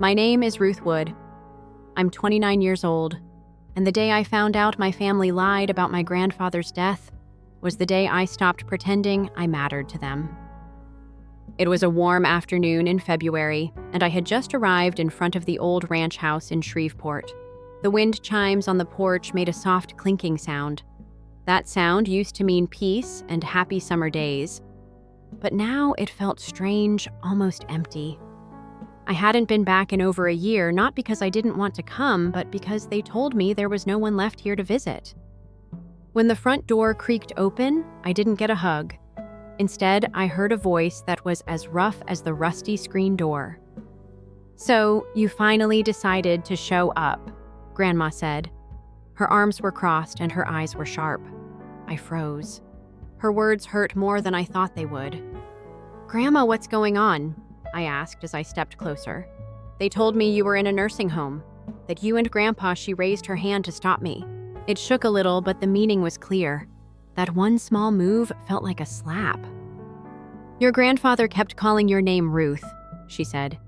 My name is Ruth Wood. I'm 29 years old, and the day I found out my family lied about my grandfather's death was the day I stopped pretending I mattered to them. It was a warm afternoon in February, and I had just arrived in front of the old ranch house in Shreveport. The wind chimes on the porch made a soft clinking sound. That sound used to mean peace and happy summer days, but now it felt strange, almost empty. I hadn't been back in over a year, not because I didn't want to come, but because they told me there was no one left here to visit. When the front door creaked open, I didn't get a hug. Instead, I heard a voice that was as rough as the rusty screen door. "So, you finally decided to show up," Grandma said. Her arms were crossed and her eyes were sharp. I froze. Her words hurt more than I thought they would. "Grandma, what's going on?" I asked as I stepped closer. "They told me you were in a nursing home, that you and Grandpa." She raised her hand to stop me. It shook a little, but the meaning was clear. That one small move felt like a slap. "Your grandfather kept calling your name Ruth," she said.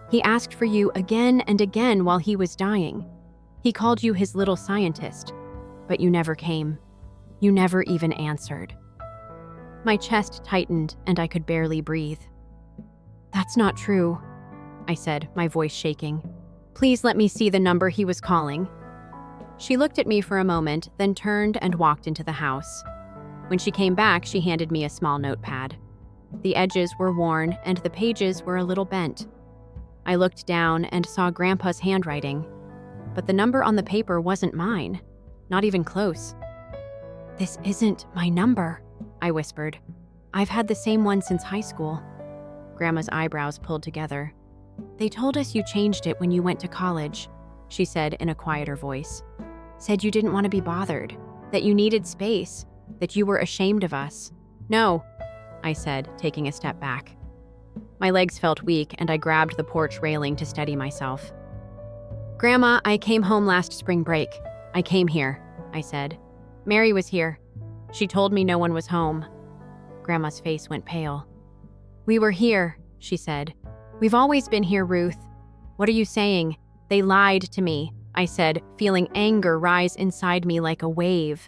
"He asked for you again and again while he was dying. He called you his little scientist, but you never came. You never even answered." My chest tightened and I could barely breathe. "That's not true," I said, my voice shaking. "Please let me see the number he was calling." She looked at me for a moment, then turned and walked into the house. When she came back, she handed me a small notepad. The edges were worn and the pages were a little bent. I looked down and saw Grandpa's handwriting, but the number on the paper wasn't mine, not even close. "This isn't my number," I whispered. "I've had the same one since high school." Grandma's eyebrows pulled together. "They told us you changed it when you went to college," she said in a quieter voice. "Said you didn't want to be bothered, that you needed space, that you were ashamed of us." "No," I said, taking a step back. My legs felt weak and I grabbed the porch railing to steady myself. "Grandma, I came home last spring break. I came here," I said. "Mary was here. She told me no one was home." Grandma's face went pale. "We were here," she said. "We've always been here, Ruth. What are you saying? They lied to me," I said, feeling anger rise inside me like a wave.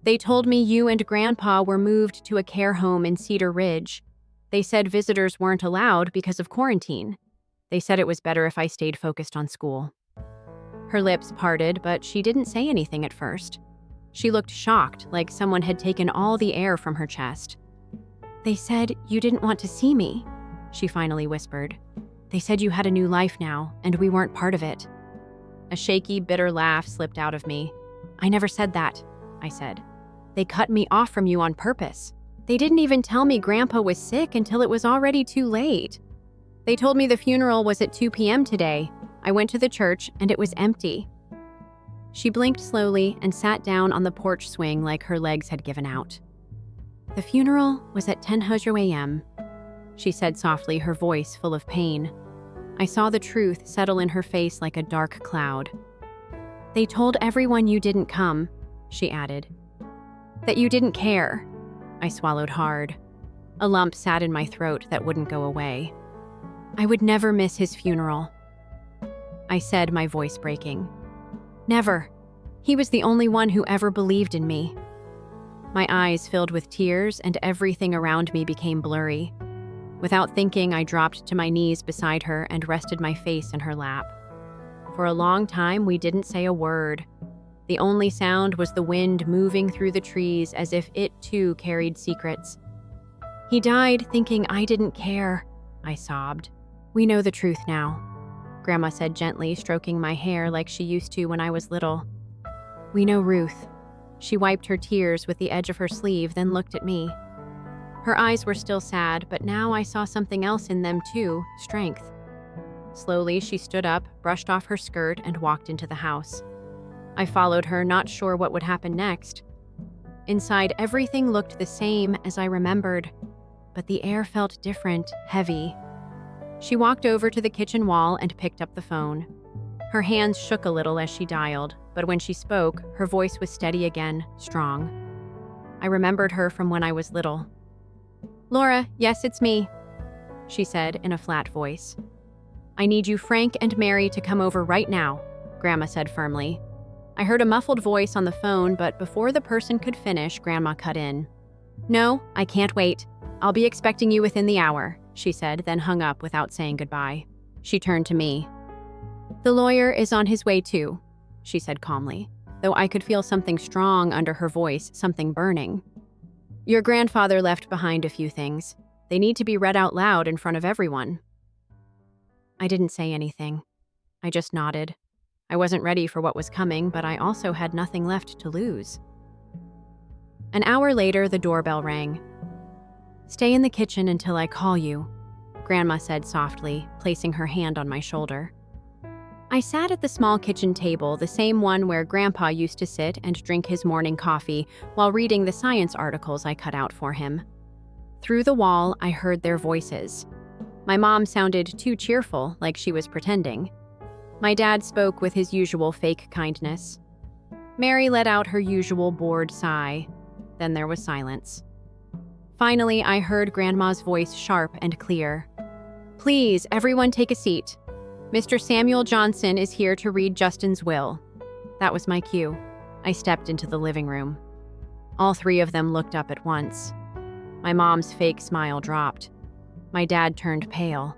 "They told me you and Grandpa were moved to a care home in Cedar Ridge. They said visitors weren't allowed because of quarantine. They said it was better if I stayed focused on school." Her lips parted, but she didn't say anything at first. She looked shocked, like someone had taken all the air from her chest. "They said you didn't want to see me," she finally whispered. "They said you had a new life now, and we weren't part of it." A shaky, bitter laugh slipped out of me. "I never said that," I said. "They cut me off from you on purpose. They didn't even tell me Grandpa was sick until it was already too late. They told me the funeral was at 2 p.m. today. I went to the church, and it was empty." She blinked slowly and sat down on the porch swing like her legs had given out. "The funeral was at 10 a.m., she said softly, her voice full of pain. I saw the truth settle in her face like a dark cloud. "They told everyone you didn't come," she added. "That you didn't care." I swallowed hard. A lump sat in my throat that wouldn't go away. "I would never miss his funeral," I said, my voice breaking. "Never. He was the only one who ever believed in me." My eyes filled with tears and everything around me became blurry. Without thinking, I dropped to my knees beside her and rested my face in her lap. For a long time, we didn't say a word. The only sound was the wind moving through the trees as if it too carried secrets. "He died thinking I didn't care," I sobbed. "We know the truth now," Grandma said gently, stroking my hair like she used to when I was little. "We know Ruth." She wiped her tears with the edge of her sleeve, then looked at me. Her eyes were still sad, but now I saw something else in them too, strength. Slowly, she stood up, brushed off her skirt, and walked into the house. I followed her, not sure what would happen next. Inside, everything looked the same as I remembered, but the air felt different, heavy. She walked over to the kitchen wall and picked up the phone. Her hands shook a little as she dialed, but when she spoke, her voice was steady again, strong. I remembered her from when I was little. "Laura, yes, it's me," she said in a flat voice. I need you, Frank and Mary, to come over right now, Grandma said firmly. I heard a muffled voice on the phone, but before the person could finish, Grandma cut in. No, I can't wait. I'll be expecting you within the hour, she said, then hung up without saying goodbye. She turned to me. The lawyer is on his way too, she said calmly, though I could feel something strong under her voice, something burning. Your grandfather left behind a few things. They need to be read out loud in front of everyone. I didn't say anything. I just nodded. I wasn't ready for what was coming, but I also had nothing left to lose. An hour later, the doorbell rang. Stay in the kitchen until I call you, Grandma said softly, placing her hand on my shoulder. I sat at the small kitchen table, the same one where Grandpa used to sit and drink his morning coffee while reading the science articles I cut out for him. Through the wall, I heard their voices. My mom sounded too cheerful, like she was pretending. My dad spoke with his usual fake kindness. Mary let out her usual bored sigh. Then there was silence. Finally, I heard Grandma's voice sharp and clear. Please, everyone take a seat. Mr. Samuel Johnson is here to read Justin's will. That was my cue. I stepped into the living room. All three of them looked up at once. My mom's fake smile dropped. My dad turned pale.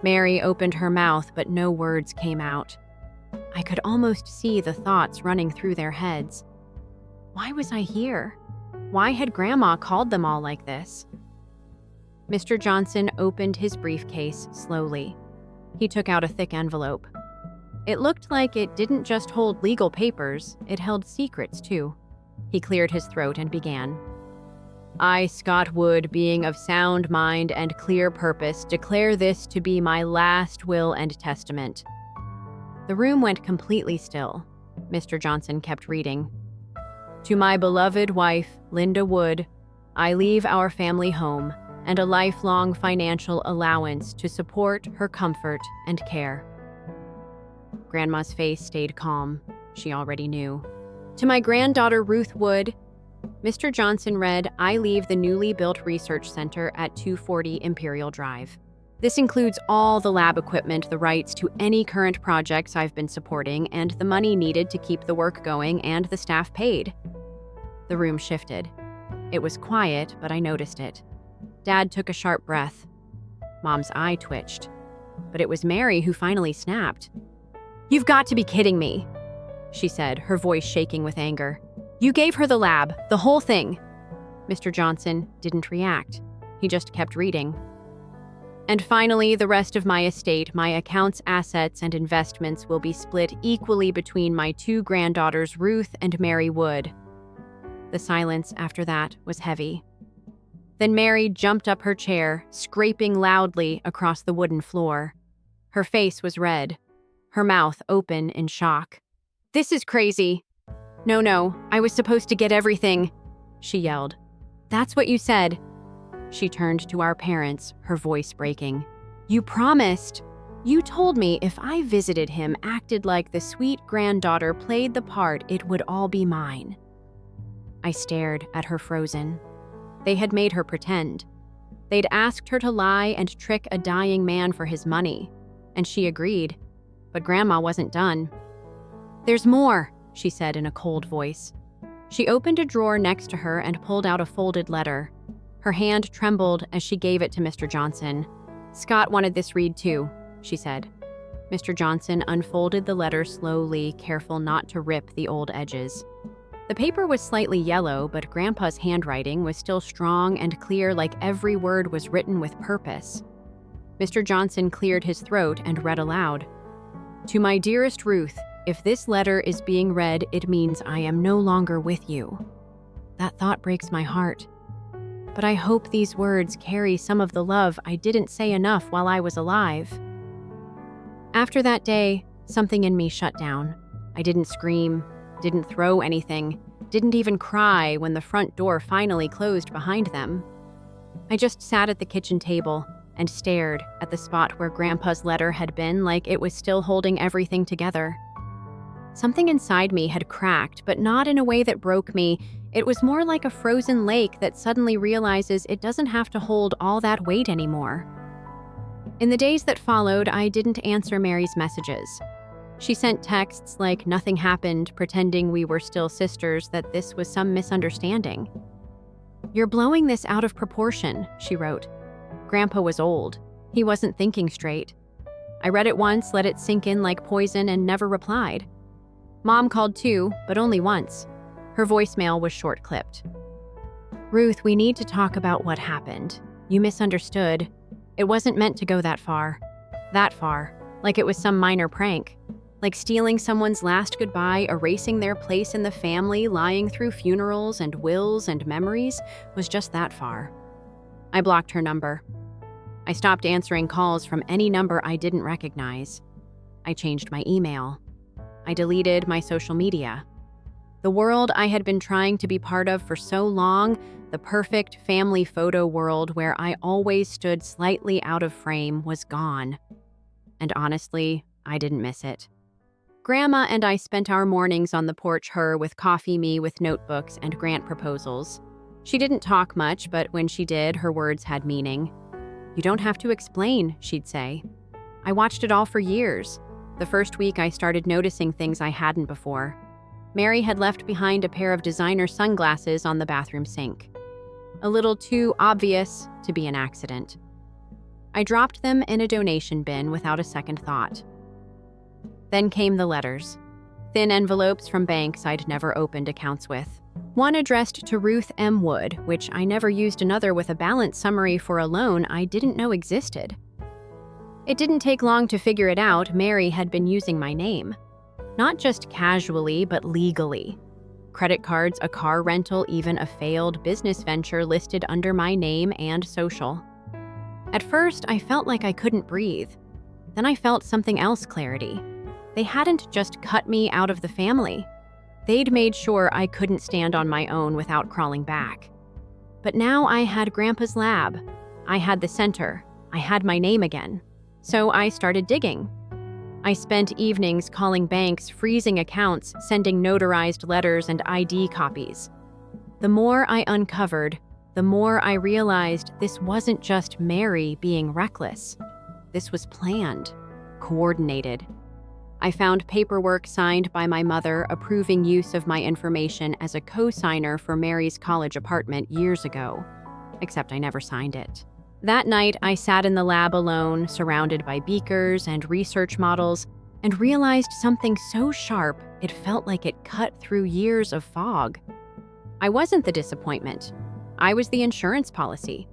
Mary opened her mouth, but no words came out. I could almost see the thoughts running through their heads. Why was I here? Why had Grandma called them all like this? Mr. Johnson opened his briefcase slowly. He took out a thick envelope. It looked like it didn't just hold legal papers, it held secrets too. He cleared his throat and began. I, Scott Wood, being of sound mind and clear purpose, declare this to be my last will and testament. The room went completely still. Mr. Johnson kept reading. To my beloved wife, Linda Wood, I leave our family home and a lifelong financial allowance to support her comfort and care. Grandma's face stayed calm. She already knew. To my granddaughter, Ruth Wood, Mr. Johnson read, I leave the newly built research center at 240 Imperial Drive. This includes all the lab equipment, the rights to any current projects I've been supporting, and the money needed to keep the work going and the staff paid. The room shifted. It was quiet, but I noticed it. Dad took a sharp breath. Mom's eye twitched. But it was Mary who finally snapped. You've got to be kidding me, she said, her voice shaking with anger. You gave her the lab, the whole thing. Mr. Johnson didn't react. He just kept reading. And finally, the rest of my estate, my accounts, assets, and investments will be split equally between my two granddaughters, Ruth and Mary Wood. The silence after that was heavy. Then Mary jumped up her chair, scraping loudly across the wooden floor. Her face was red, her mouth open in shock. This is crazy. No, I was supposed to get everything, she yelled. That's what you said. She turned to our parents, her voice breaking. You promised. You told me if I visited him, acted like the sweet granddaughter, played the part, it would all be mine. I stared at her frozen. They had made her pretend. They'd asked her to lie and trick a dying man for his money, and she agreed. But Grandma wasn't done. There's more, she said in a cold voice. She opened a drawer next to her and pulled out a folded letter. Her hand trembled as she gave it to Mr. Johnson. Scott wanted this read too, she said. Mr. Johnson unfolded the letter slowly, careful not to rip the old edges. The paper was slightly yellow, but Grandpa's handwriting was still strong and clear, like every word was written with purpose. Mr. Johnson cleared his throat and read aloud. To my dearest Ruth, if this letter is being read, it means I am no longer with you. That thought breaks my heart. But I hope these words carry some of the love I didn't say enough while I was alive. After that day, something in me shut down. I didn't scream, didn't throw anything, didn't even cry when the front door finally closed behind them. I just sat at the kitchen table and stared at the spot where Grandpa's letter had been, like it was still holding everything together. Something inside me had cracked, but not in a way that broke me. It was more like a frozen lake that suddenly realizes it doesn't have to hold all that weight anymore. In the days that followed, I didn't answer Mary's messages. She sent texts like nothing happened, pretending we were still sisters, that this was some misunderstanding. "You're blowing this out of proportion," she wrote. Grandpa was old. He wasn't thinking straight. I read it once, let it sink in like poison, and never replied. Mom called too, but only once. Her voicemail was short-clipped. "Ruth, we need to talk about what happened. You misunderstood. It wasn't meant to go that far. That far. Like it was some minor prank. Like stealing someone's last goodbye, erasing their place in the family, lying through funerals and wills and memories was just that far." I blocked her number. I stopped answering calls from any number I didn't recognize. I changed my email. I deleted my social media. The world I had been trying to be part of for so long, the perfect family photo world where I always stood slightly out of frame, was gone. And honestly, I didn't miss it. Grandma and I spent our mornings on the porch, her with coffee, me with notebooks and grant proposals. She didn't talk much, but when she did, her words had meaning. "You don't have to explain," she'd say. I watched it all for years. The first week I started noticing things I hadn't before. Mary had left behind a pair of designer sunglasses on the bathroom sink. A little too obvious to be an accident. I dropped them in a donation bin without a second thought. Then came the letters. Thin envelopes from banks I'd never opened accounts with. One addressed to Ruth M. Wood, which I never used, another with a balance summary for a loan I didn't know existed. It didn't take long to figure it out. Mary had been using my name. Not just casually, but legally. Credit cards, a car rental, even a failed business venture listed under my name and social. At first, I felt like I couldn't breathe. Then I felt something else, clarity. They hadn't just cut me out of the family. They'd made sure I couldn't stand on my own without crawling back. But now I had Grandpa's lab. I had the center. I had my name again. So I started digging. I spent evenings calling banks, freezing accounts, sending notarized letters and ID copies. The more I uncovered, the more I realized this wasn't just Mary being reckless. This was planned, coordinated. I found paperwork signed by my mother approving use of my information as a co-signer for Mary's college apartment years ago, except I never signed it. That night, I sat in the lab alone, surrounded by beakers and research models, and realized something so sharp it felt like it cut through years of fog. I wasn't the disappointment. I was the insurance policy.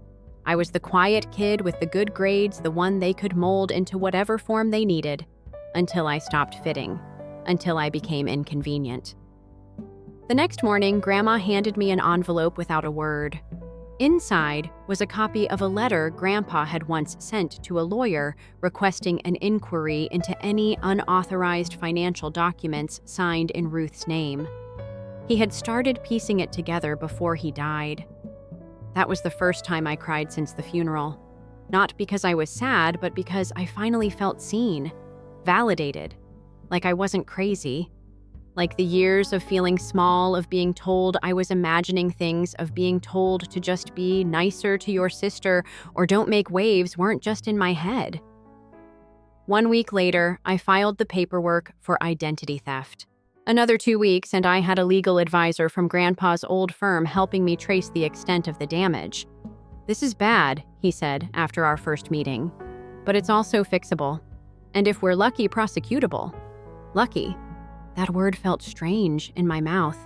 I was the quiet kid with the good grades, the one they could mold into whatever form they needed. Until I stopped fitting, until I became inconvenient. The next morning, Grandma handed me an envelope without a word. Inside was a copy of a letter Grandpa had once sent to a lawyer requesting an inquiry into any unauthorized financial documents signed in Ruth's name. He had started piecing it together before he died. That was the first time I cried since the funeral. Not because I was sad, but because I finally felt seen. Validated, like I wasn't crazy, like the years of feeling small, of being told I was imagining things, of being told to just be nicer to your sister or don't make waves weren't just in my head. 1 week later, I filed the paperwork for identity theft. Another 2 weeks, and I had a legal advisor from Grandpa's old firm helping me trace the extent of the damage. "This is bad," he said after our first meeting, "but it's also fixable. And if we're lucky, prosecutable." Lucky. That word felt strange in my mouth.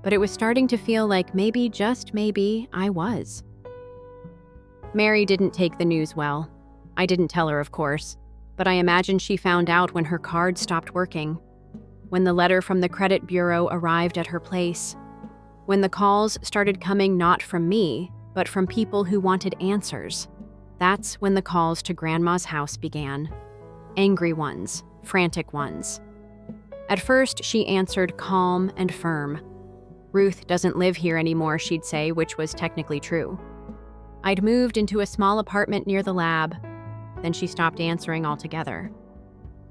But it was starting to feel like maybe, just maybe, I was. Mary didn't take the news well. I didn't tell her, of course, but I imagine she found out when her card stopped working. When the letter from the credit bureau arrived at her place. When the calls started coming not from me, but from people who wanted answers. That's when the calls to Grandma's house began. Angry ones, frantic ones. At first, she answered calm and firm. "Ruth doesn't live here anymore," she'd say, which was technically true. I'd moved into a small apartment near the lab. Then she stopped answering altogether.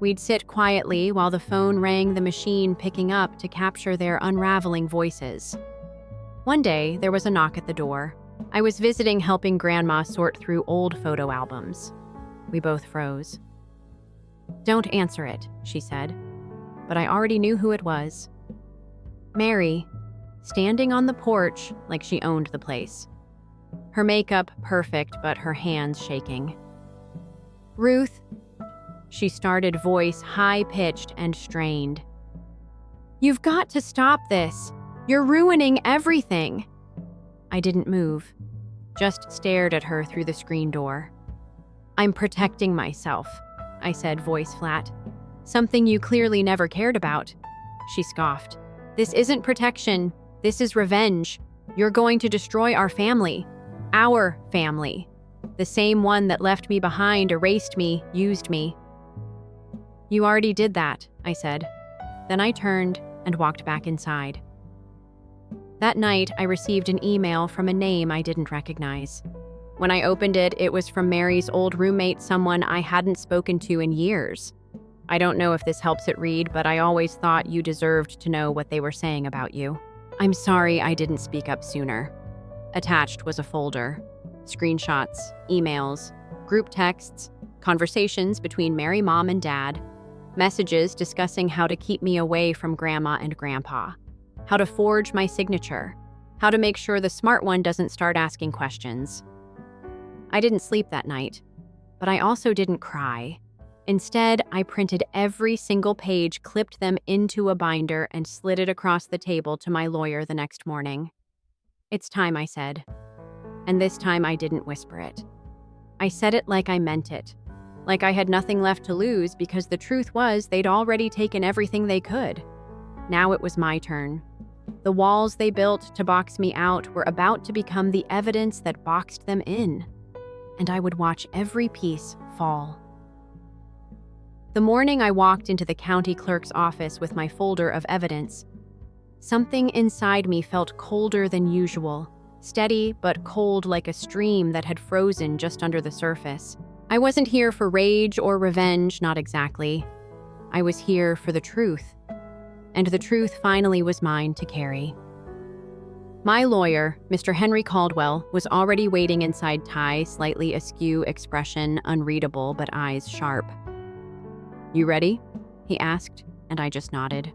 We'd sit quietly while the phone rang, the machine picking up to capture their unraveling voices. One day, there was a knock at the door. I was visiting, helping Grandma sort through old photo albums. We both froze. "Don't answer it," she said, but I already knew who it was. Mary, standing on the porch like she owned the place. Her makeup perfect, but her hands shaking. "Ruth," she started, voice high-pitched and strained. "You've got to stop this. You're ruining everything." I didn't move, just stared at her through the screen door. "I'm protecting myself," I said, voice flat. "Something you clearly never cared about." She scoffed. "This isn't protection. This is revenge. You're going to destroy our family. Our family. The same one that left me behind, erased me, used me." "You already did that," I said. Then I turned and walked back inside. That night, I received an email from a name I didn't recognize. When I opened it, it was from Mary's old roommate, someone I hadn't spoken to in years. "I don't know if this helps it read, but I always thought you deserved to know what they were saying about you. I'm sorry I didn't speak up sooner." Attached was a folder. Screenshots, emails, group texts, conversations between Mary Mom and Dad, messages discussing how to keep me away from Grandma and Grandpa, how to forge my signature, how to make sure the smart one doesn't start asking questions. I didn't sleep that night, but I also didn't cry. Instead, I printed every single page, clipped them into a binder, and slid it across the table to my lawyer the next morning. "It's time," I said. And this time I didn't whisper it. I said it like I meant it. Like I had nothing left to lose, because the truth was they'd already taken everything they could. Now it was my turn. The walls they built to box me out were about to become the evidence that boxed them in. And I would watch every piece fall. The morning I walked into the county clerk's office with my folder of evidence, something inside me felt colder than usual, steady but cold like a stream that had frozen just under the surface. I wasn't here for rage or revenge, not exactly. I was here for the truth. And the truth finally was mine to carry. My lawyer, Mr. Henry Caldwell, was already waiting inside tie, slightly askew expression, unreadable but eyes sharp. "You ready?" he asked, and I just nodded.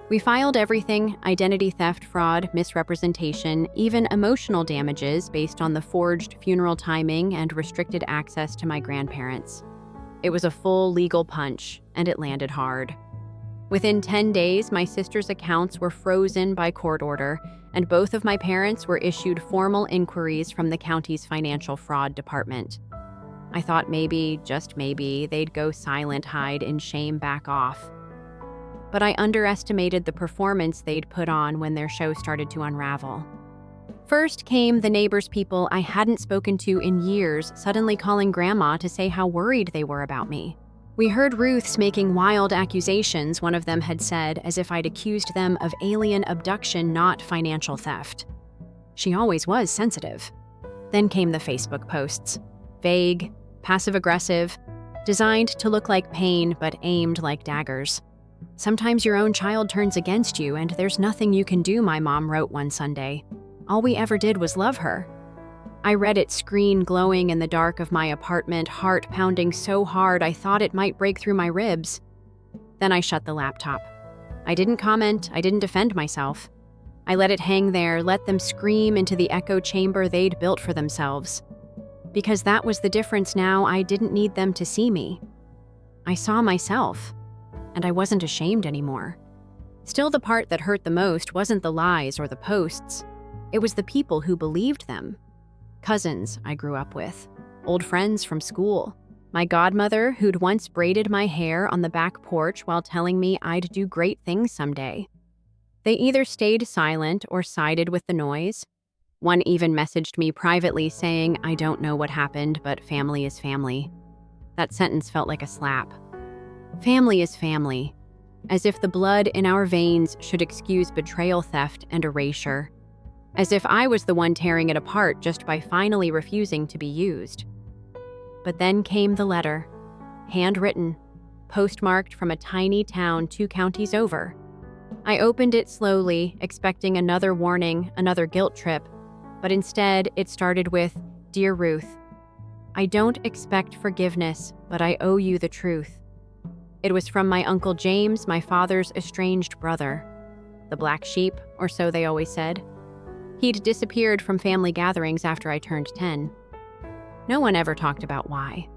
We filed everything: identity theft, fraud, misrepresentation, even emotional damages based on the forged funeral timing and restricted access to my grandparents. It was a full legal punch, and it landed hard. Within 10 days, my sister's accounts were frozen by court order, and both of my parents were issued formal inquiries from the county's financial fraud department. I thought maybe, just maybe, they'd go silent, hide in shame, back off. But I underestimated the performance they'd put on when their show started to unravel. First came the neighbors' people I hadn't spoken to in years, suddenly calling Grandma to say how worried they were about me. We heard Ruth's making wild accusations, one of them had said, as if I'd accused them of alien abduction, not financial theft. She always was sensitive. Then came the Facebook posts. Vague, passive-aggressive, designed to look like pain but aimed like daggers. "Sometimes your own child turns against you, and there's nothing you can do," my mom wrote one Sunday. "All we ever did was love her." I read it, screen glowing in the dark of my apartment, heart pounding so hard I thought it might break through my ribs. Then I shut the laptop. I didn't comment, I didn't defend myself. I let it hang there, let them scream into the echo chamber they'd built for themselves. Because that was the difference now, I didn't need them to see me. I saw myself, and I wasn't ashamed anymore. Still, the part that hurt the most wasn't the lies or the posts. It was the people who believed them. Cousins I grew up with, old friends from school, my godmother who'd once braided my hair on the back porch while telling me I'd do great things someday. They either stayed silent or sided with the noise. One even messaged me privately saying, "I don't know what happened, but family is family." That sentence felt like a slap. Family is family, as if the blood in our veins should excuse betrayal, theft, and erasure. As if I was the one tearing it apart just by finally refusing to be used. But then came the letter, handwritten, postmarked from a tiny town 2 counties over. I opened it slowly, expecting another warning, another guilt trip, but instead it started with, "Dear Ruth, I don't expect forgiveness, but I owe you the truth. It was from my Uncle James, my father's estranged brother. The black sheep, or so they always said. He'd disappeared from family gatherings after I turned 10. No one ever talked about why.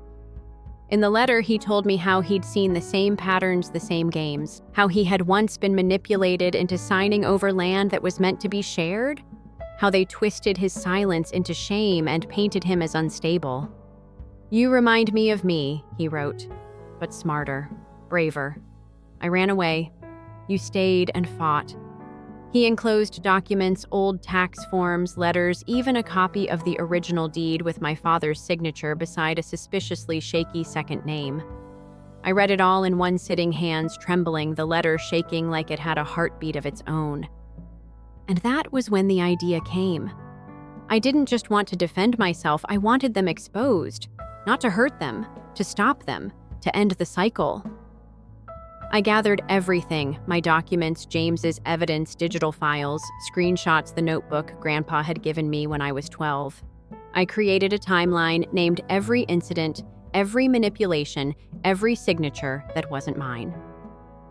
In the letter, he told me how he'd seen the same patterns, the same games, how he had once been manipulated into signing over land that was meant to be shared, how they twisted his silence into shame and painted him as unstable. You remind me of me, he wrote, but smarter, braver. I ran away. You stayed and fought. He enclosed documents, old tax forms, letters, even a copy of the original deed with my father's signature beside a suspiciously shaky second name. I read it all in one sitting, hands trembling, the letter shaking like it had a heartbeat of its own. And that was when the idea came. I didn't just want to defend myself, I wanted them exposed. Not to hurt them, to stop them, to end the cycle. I gathered everything, my documents, James's evidence, digital files, screenshots, the notebook Grandpa had given me when I was 12. I created a timeline, named every incident, every manipulation, every signature that wasn't mine.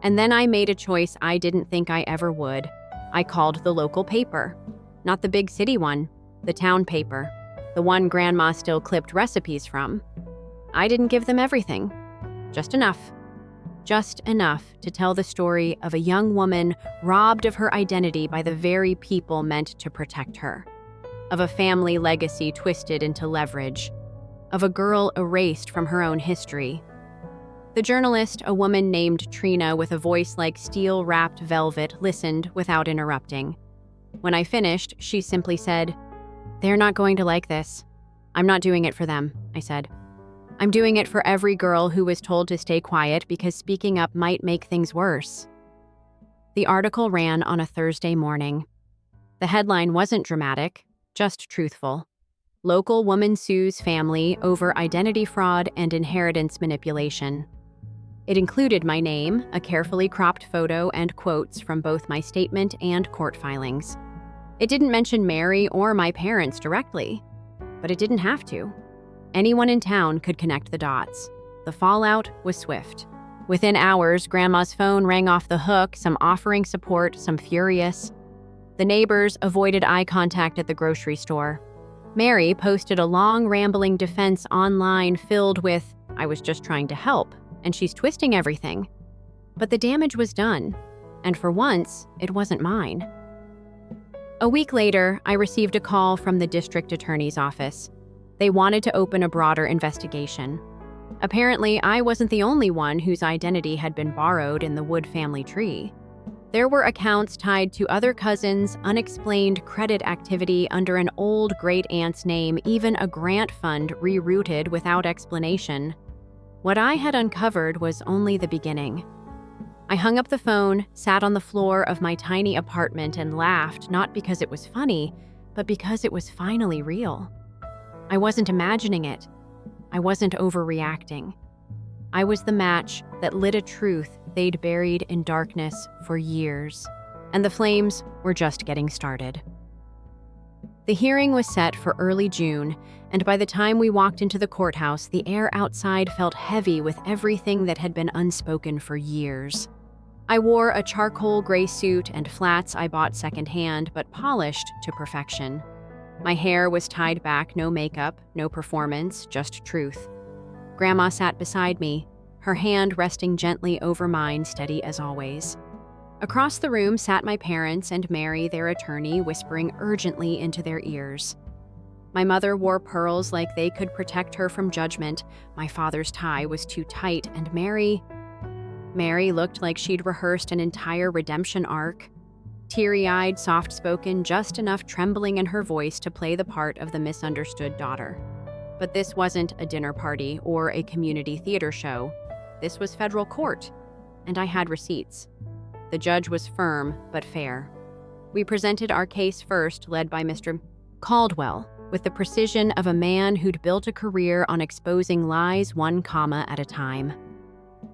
And then I made a choice I didn't think I ever would. I called the local paper. Not the big city one, the town paper, the one Grandma still clipped recipes from. I didn't give them everything, just enough. Just enough to tell the story of a young woman robbed of her identity by the very people meant to protect her, of a family legacy twisted into leverage, of a girl erased from her own history. The journalist, a woman named Trina with a voice like steel-wrapped velvet, listened without interrupting. When I finished, she simply said, "They're not going to like this. I'm not doing it for them," I said. "I'm doing it for every girl who was told to stay quiet because speaking up might make things worse." The article ran on a Thursday morning. The headline wasn't dramatic, just truthful. Local woman sues family over identity fraud and inheritance manipulation. It included my name, a carefully cropped photo, and quotes from both my statement and court filings. It didn't mention Mary or my parents directly, but it didn't have to. Anyone in town could connect the dots. The fallout was swift. Within hours, Grandma's phone rang off the hook, some offering support, some furious. The neighbors avoided eye contact at the grocery store. Mary posted a long, rambling defense online filled with, "I was just trying to help, and she's twisting everything." But the damage was done, and for once, it wasn't mine. A week later, I received a call from the district attorney's office. They wanted to open a broader investigation. Apparently, I wasn't the only one whose identity had been borrowed in the Wood family tree. There were accounts tied to other cousins, unexplained credit activity under an old great-aunt's name, even a grant fund rerouted without explanation. What I had uncovered was only the beginning. I hung up the phone, sat on the floor of my tiny apartment, and laughed, not because it was funny, but because it was finally real. I wasn't imagining it. I wasn't overreacting. I was the match that lit a truth they'd buried in darkness for years, and the flames were just getting started. The hearing was set for early June, and by the time we walked into the courthouse, the air outside felt heavy with everything that had been unspoken for years. I wore a charcoal gray suit and flats I bought secondhand, but polished to perfection. My hair was tied back, no makeup, no performance, just truth. Grandma sat beside me, her hand resting gently over mine, steady as always. Across the room sat my parents and Mary, their attorney, whispering urgently into their ears. My mother wore pearls like they could protect her from judgment. My father's tie was too tight, and Mary looked like she'd rehearsed an entire redemption arc. Teary-eyed, soft-spoken, just enough trembling in her voice to play the part of the misunderstood daughter. But this wasn't a dinner party or a community theater show. This was federal court, and I had receipts. The judge was firm, but fair. We presented our case first, led by Mr. Caldwell, with the precision of a man who'd built a career on exposing lies one comma at a time.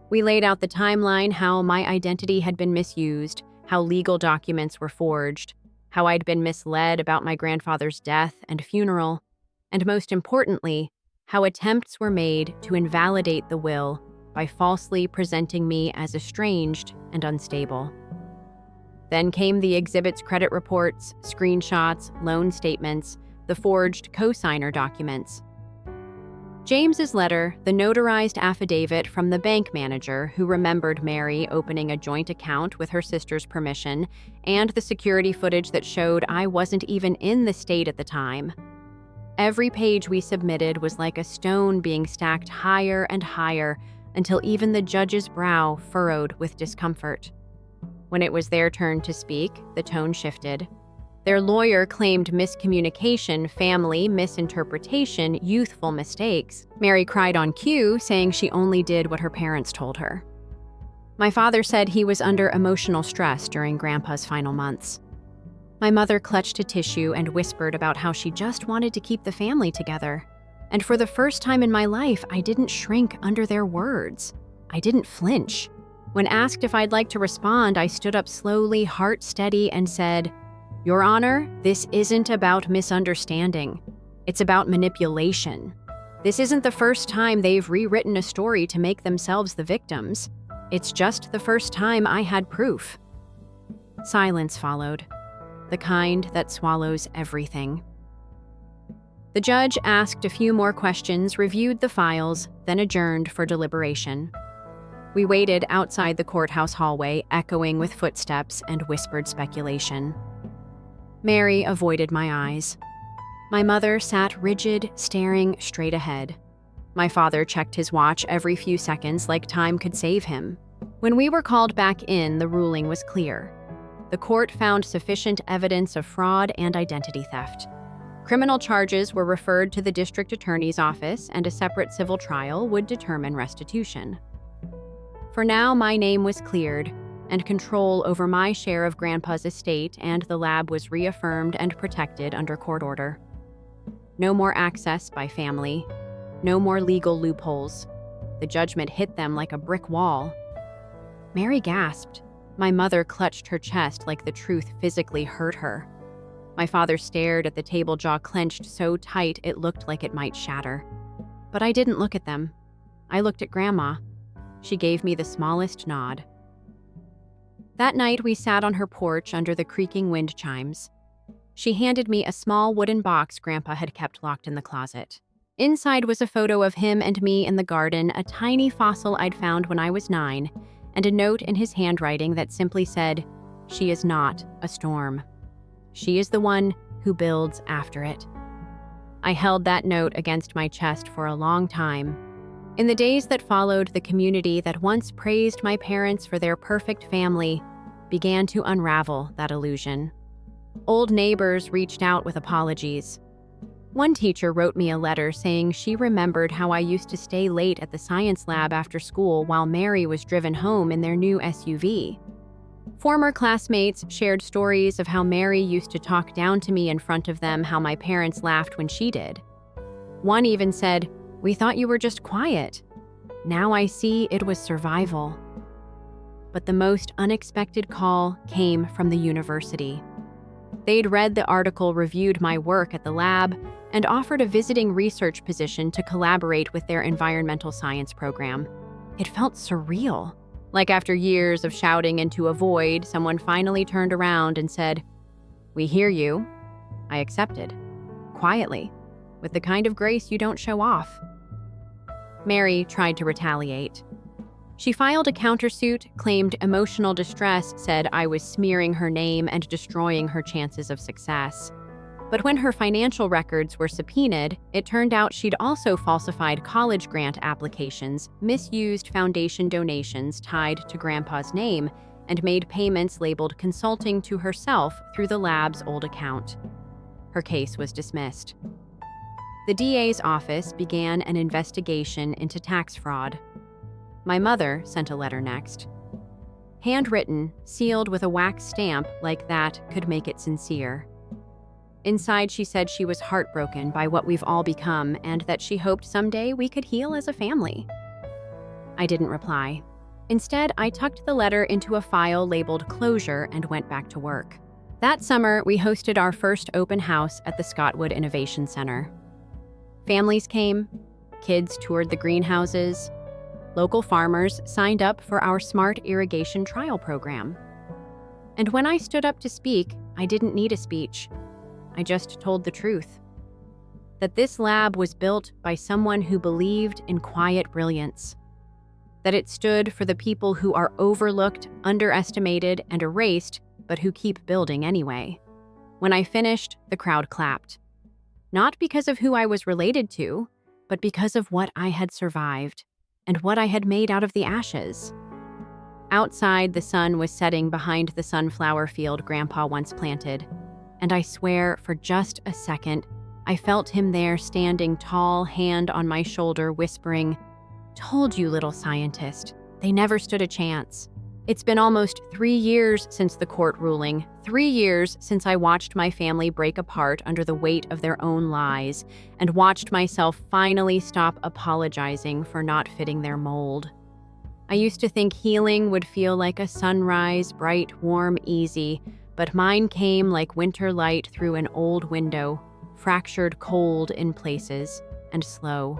We laid out the timeline, how my identity had been misused, how legal documents were forged, how I'd been misled about my grandfather's death and funeral, and most importantly, how attempts were made to invalidate the will by falsely presenting me as estranged and unstable. Then came the exhibit's credit reports, screenshots, loan statements, the forged cosigner documents. James's letter, the notarized affidavit from the bank manager who remembered Mary opening a joint account with her sister's permission, and the security footage that showed I wasn't even in the state at the time. Every page we submitted was like a stone being stacked higher and higher until even the judge's brow furrowed with discomfort. When it was their turn to speak, the tone shifted. Their lawyer claimed miscommunication, family misinterpretation, youthful mistakes. Mary cried on cue, saying she only did what her parents told her. My father said he was under emotional stress during Grandpa's final months. My mother clutched a tissue and whispered about how she just wanted to keep the family together. And for the first time in my life, I didn't shrink under their words. I didn't flinch. When asked if I'd like to respond, I stood up slowly, heart steady, and said, "Your Honor, this isn't about misunderstanding. It's about manipulation. This isn't the first time they've rewritten a story to make themselves the victims. It's just the first time I had proof." Silence followed, the kind that swallows everything. The judge asked a few more questions, reviewed the files, then adjourned for deliberation. We waited outside the courthouse hallway, echoing with footsteps and whispered speculation. Mary avoided my eyes. My mother sat rigid, staring straight ahead. My father checked his watch every few seconds like time could save him. When we were called back in, the ruling was clear. The court found sufficient evidence of fraud and identity theft. Criminal charges were referred to the district attorney's office, and a separate civil trial would determine restitution. For now, my name was cleared, and control over my share of Grandpa's estate and the lab was reaffirmed and protected under court order. No more access by family. No more legal loopholes. The judgment hit them like a brick wall. Mary gasped. My mother clutched her chest like the truth physically hurt her. My father stared at the table, jaw clenched so tight it looked like it might shatter. But I didn't look at them. I looked at Grandma. She gave me the smallest nod. That night, we sat on her porch under the creaking wind chimes. She handed me a small wooden box Grandpa had kept locked in the closet. Inside was a photo of him and me in the garden, a tiny fossil I'd found when I was 9, and a note in his handwriting that simply said, "She is not a storm. She is the one who builds after it." I held that note against my chest for a long time. In the days that followed, the community that once praised my parents for their perfect family began to unravel that illusion. Old neighbors reached out with apologies. One teacher wrote me a letter saying she remembered how I used to stay late at the science lab after school while Mary was driven home in their new SUV. Former classmates shared stories of how Mary used to talk down to me in front of them, how my parents laughed when she did. One even said, "We thought you were just quiet. Now I see it was survival." But the most unexpected call came from the university. They'd read the article, reviewed my work at the lab, and offered a visiting research position to collaborate with their environmental science program. It felt surreal. Like after years of shouting into a void, someone finally turned around and said, "We hear you." I accepted, quietly, with the kind of grace you don't show off. Mary tried to retaliate. She filed a countersuit, claimed emotional distress, said I was smearing her name and destroying her chances of success. But when her financial records were subpoenaed, it turned out she'd also falsified college grant applications, misused foundation donations tied to Grandpa's name, and made payments labeled consulting to herself through the lab's old account. Her case was dismissed. The DA's office began an investigation into tax fraud. My mother sent a letter next. Handwritten, sealed with a wax stamp like that could make it sincere. Inside, she said she was heartbroken by what we've all become and that she hoped someday we could heal as a family. I didn't reply. Instead, I tucked the letter into a file labeled closure and went back to work. That summer, we hosted our first open house at the Scottwood Innovation Center. Families came, Kids toured the greenhouses. Local farmers signed up for our smart irrigation trial program. And when I stood up to speak, I didn't need a speech. I just told the truth. That this lab was built by someone who believed in quiet brilliance. That it stood for the people who are overlooked, underestimated, and erased, but who keep building anyway. When I finished, the crowd clapped. Not because of who I was related to, but because of what I had survived and what I had made out of the ashes. Outside, the sun was setting behind the sunflower field Grandpa once planted, and I swear, for just a second, I felt him there standing tall, hand on my shoulder, whispering, "Told you, little scientist. They never stood a chance." It's been almost 3 years since the court ruling, 3 years since I watched my family break apart under the weight of their own lies, and watched myself finally stop apologizing for not fitting their mold. I used to think healing would feel like a sunrise, bright, warm, easy, but mine came like winter light through an old window, fractured cold in places, and slow.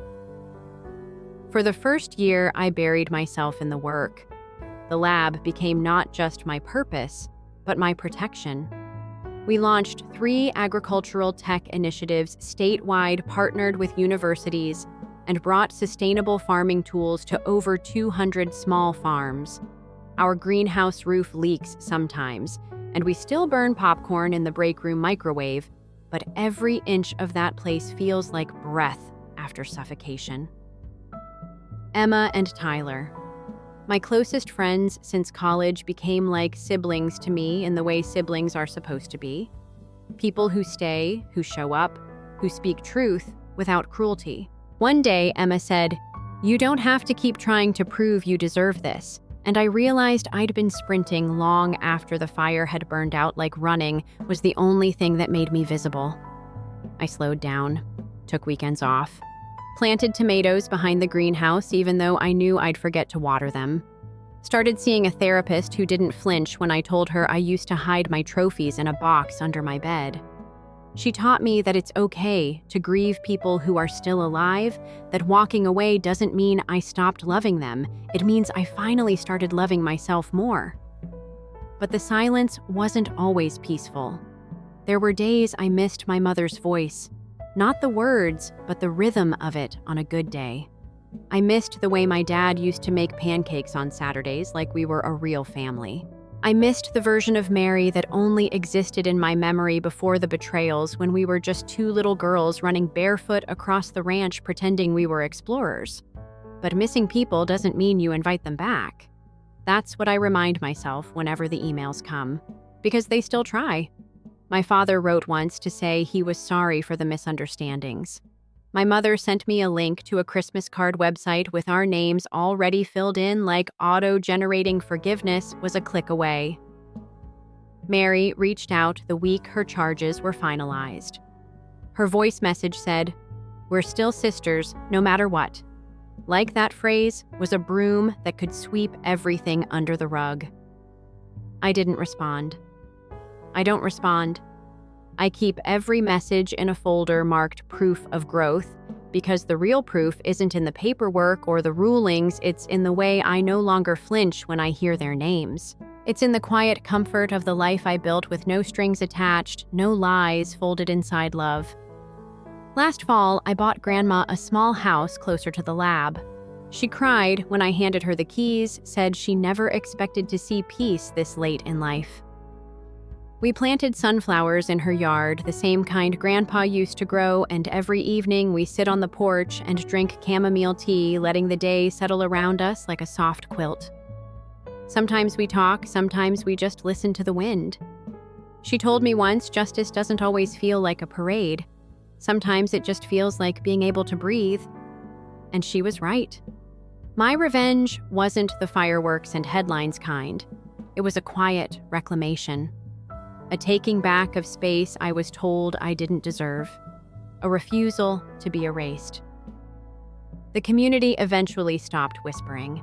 For the first year, I buried myself in the work. The lab became not just my purpose, but my protection. We launched 3 agricultural tech initiatives statewide, partnered with universities, and brought sustainable farming tools to over 200 small farms. Our greenhouse roof leaks sometimes, and we still burn popcorn in the break room microwave, but every inch of that place feels like breath after suffocation. Emma and Tyler. My closest friends since college became like siblings to me in the way siblings are supposed to be. People who stay, who show up, who speak truth without cruelty. One day, Emma said, "You don't have to keep trying to prove you deserve this." And I realized I'd been sprinting long after the fire had burned out, like running was the only thing that made me visible. I slowed down, took weekends off, planted tomatoes behind the greenhouse even though I knew I'd forget to water them. Started seeing a therapist who didn't flinch when I told her I used to hide my trophies in a box under my bed. She taught me that it's okay to grieve people who are still alive, that walking away doesn't mean I stopped loving them. It means I finally started loving myself more. But the silence wasn't always peaceful. There were days I missed my mother's voice. Not the words, but the rhythm of it on a good day. I missed the way my dad used to make pancakes on Saturdays like we were a real family. I missed the version of Mary that only existed in my memory before the betrayals when we were just 2 little girls running barefoot across the ranch pretending we were explorers. But missing people doesn't mean you invite them back. That's what I remind myself whenever the emails come, because they still try. My father wrote once to say he was sorry for the misunderstandings. My mother sent me a link to a Christmas card website with our names already filled in like auto-generating forgiveness was a click away. Mary reached out the week her charges were finalized. Her voice message said, "We're still sisters, no matter what." Like that phrase was a broom that could sweep everything under the rug. I didn't respond. I don't respond. I keep every message in a folder marked proof of growth because the real proof isn't in the paperwork or the rulings, it's in the way I no longer flinch when I hear their names. It's in the quiet comfort of the life I built with no strings attached, no lies folded inside love. Last fall, I bought Grandma a small house closer to the lab. She cried when I handed her the keys, said she never expected to see peace this late in life. We planted sunflowers in her yard, the same kind Grandpa used to grow, and every evening we sit on the porch and drink chamomile tea, letting the day settle around us like a soft quilt. Sometimes we talk, sometimes we just listen to the wind. She told me once justice doesn't always feel like a parade. Sometimes it just feels like being able to breathe. And she was right. My revenge wasn't the fireworks and headlines kind. It was a quiet reclamation. A taking back of space I was told I didn't deserve. A refusal to be erased. The community eventually stopped whispering.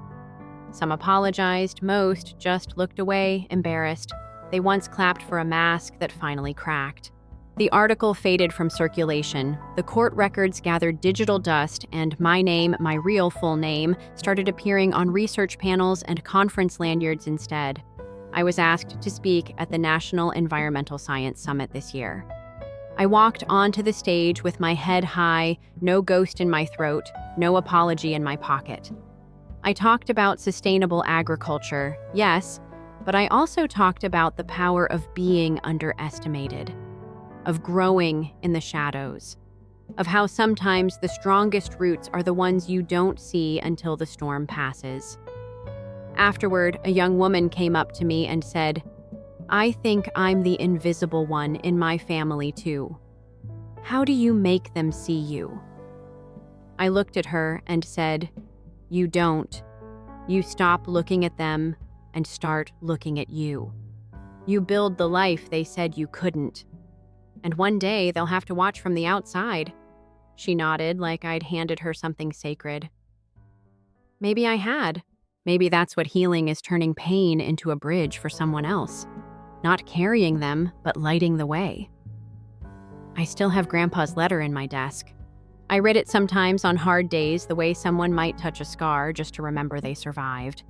Some apologized, most just looked away, embarrassed. They once clapped for a mask that finally cracked. The article faded from circulation, the court records gathered digital dust, and my name, my real full name, started appearing on research panels and conference lanyards instead. I was asked to speak at the National Environmental Science Summit this year. I walked onto the stage with my head high, no ghost in my throat, no apology in my pocket. I talked about sustainable agriculture, yes, but I also talked about the power of being underestimated, of growing in the shadows, of how sometimes the strongest roots are the ones you don't see until the storm passes. Afterward, a young woman came up to me and said, "I think I'm the invisible one in my family too. How do you make them see you?" I looked at her and said, "You don't. You stop looking at them and start looking at you. You build the life they said you couldn't. And one day they'll have to watch from the outside." She nodded like I'd handed her something sacred. Maybe I had. Maybe that's what healing is, turning pain into a bridge for someone else. Not carrying them, but lighting the way. I still have Grandpa's letter in my desk. I read it sometimes on hard days, the way someone might touch a scar just to remember they survived.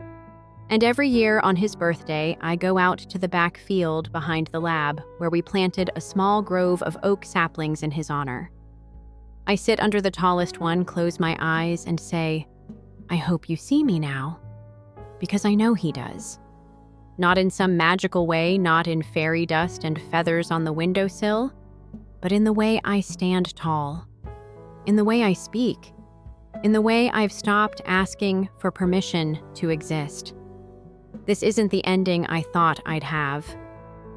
And every year on his birthday, I go out to the back field behind the lab where we planted a small grove of oak saplings in his honor. I sit under the tallest one, close my eyes, and say, "I hope you see me now." Because I know he does. Not in some magical way, not in fairy dust and feathers on the windowsill, but in the way I stand tall, in the way I speak, in the way I've stopped asking for permission to exist. This isn't the ending I thought I'd have.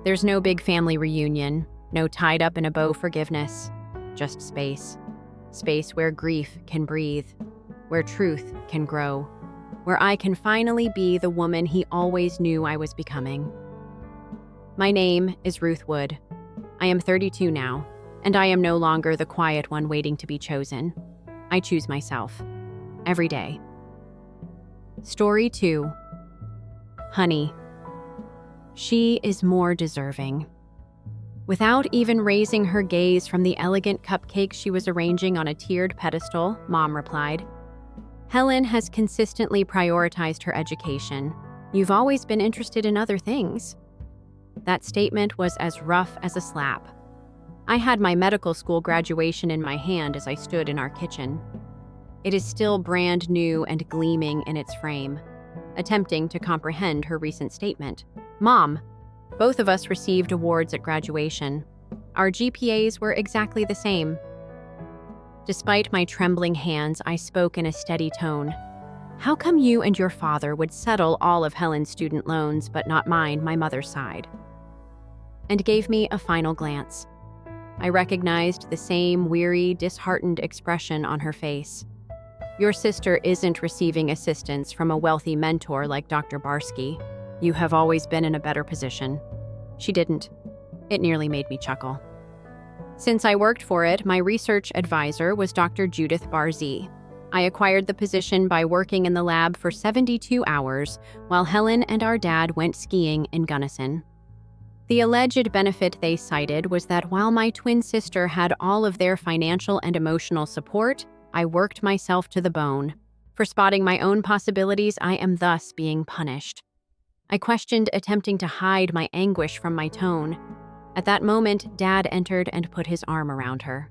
There's no big family reunion, no tied up in a bow forgiveness, just space. Space where grief can breathe, where truth can grow, where I can finally be the woman he always knew I was becoming. My name is Ruth Wood. I am 32 now, and I am no longer the quiet one waiting to be chosen. I choose myself, every day. Story 2. Honey. She is more deserving. Without even raising her gaze from the elegant cupcakes she was arranging on a tiered pedestal, Mom replied, "Helen has consistently prioritized her education. You've always been interested in other things." That statement was as rough as a slap. I had my medical school graduation in my hand as I stood in our kitchen. It is still brand new and gleaming in its frame, attempting to comprehend her recent statement. "Mom, both of us received awards at graduation. Our GPAs were exactly the same." Despite my trembling hands, I spoke in a steady tone. "How come you and your father would settle all of Helen's student loans, but not mine, my mother's side?" And gave me a final glance. I recognized the same weary, disheartened expression on her face. "Your sister isn't receiving assistance from a wealthy mentor like Dr. Barsky. You have always been in a better position." She didn't. It nearly made me chuckle. Since I worked for it, my research advisor was Dr. Judith Barzee. I acquired the position by working in the lab for 72 hours while Helen and our dad went skiing in Gunnison. The alleged benefit they cited was that while my twin sister had all of their financial and emotional support, I worked myself to the bone. For spotting my own possibilities, I am thus being punished. I questioned, attempting to hide my anguish from my tone. At that moment, Dad entered and put his arm around her.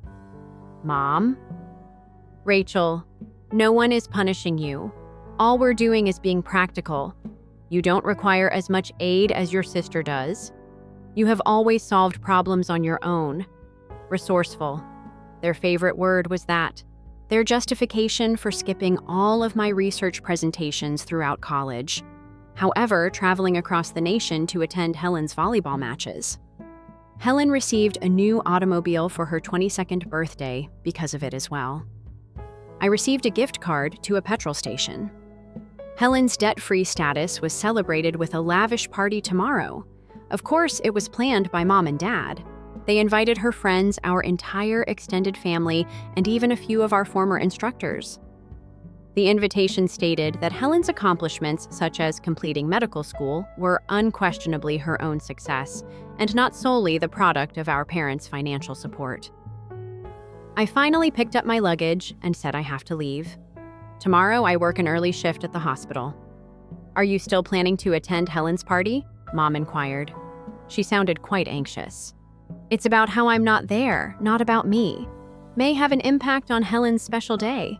"Mom?" "Rachel, no one is punishing you. All we're doing is being practical. You don't require as much aid as your sister does. You have always solved problems on your own. Resourceful." Their favorite word was that. Their justification for skipping all of my research presentations throughout college. However, traveling across the nation to attend Helen's volleyball matches. Helen received a new automobile for her 22nd birthday because of it as well. I received a gift card to a petrol station. Helen's debt-free status was celebrated with a lavish party tomorrow. Of course, it was planned by Mom and Dad. They invited her friends, our entire extended family, and even a few of our former instructors. The invitation stated that Helen's accomplishments, such as completing medical school, were unquestionably her own success, and not solely the product of our parents' financial support. I finally picked up my luggage and said I have to leave. Tomorrow I work an early shift at the hospital. "Are you still planning to attend Helen's party?" Mom inquired. She sounded quite anxious. "It's about how I'm not there, not about me. May have an impact on Helen's special day."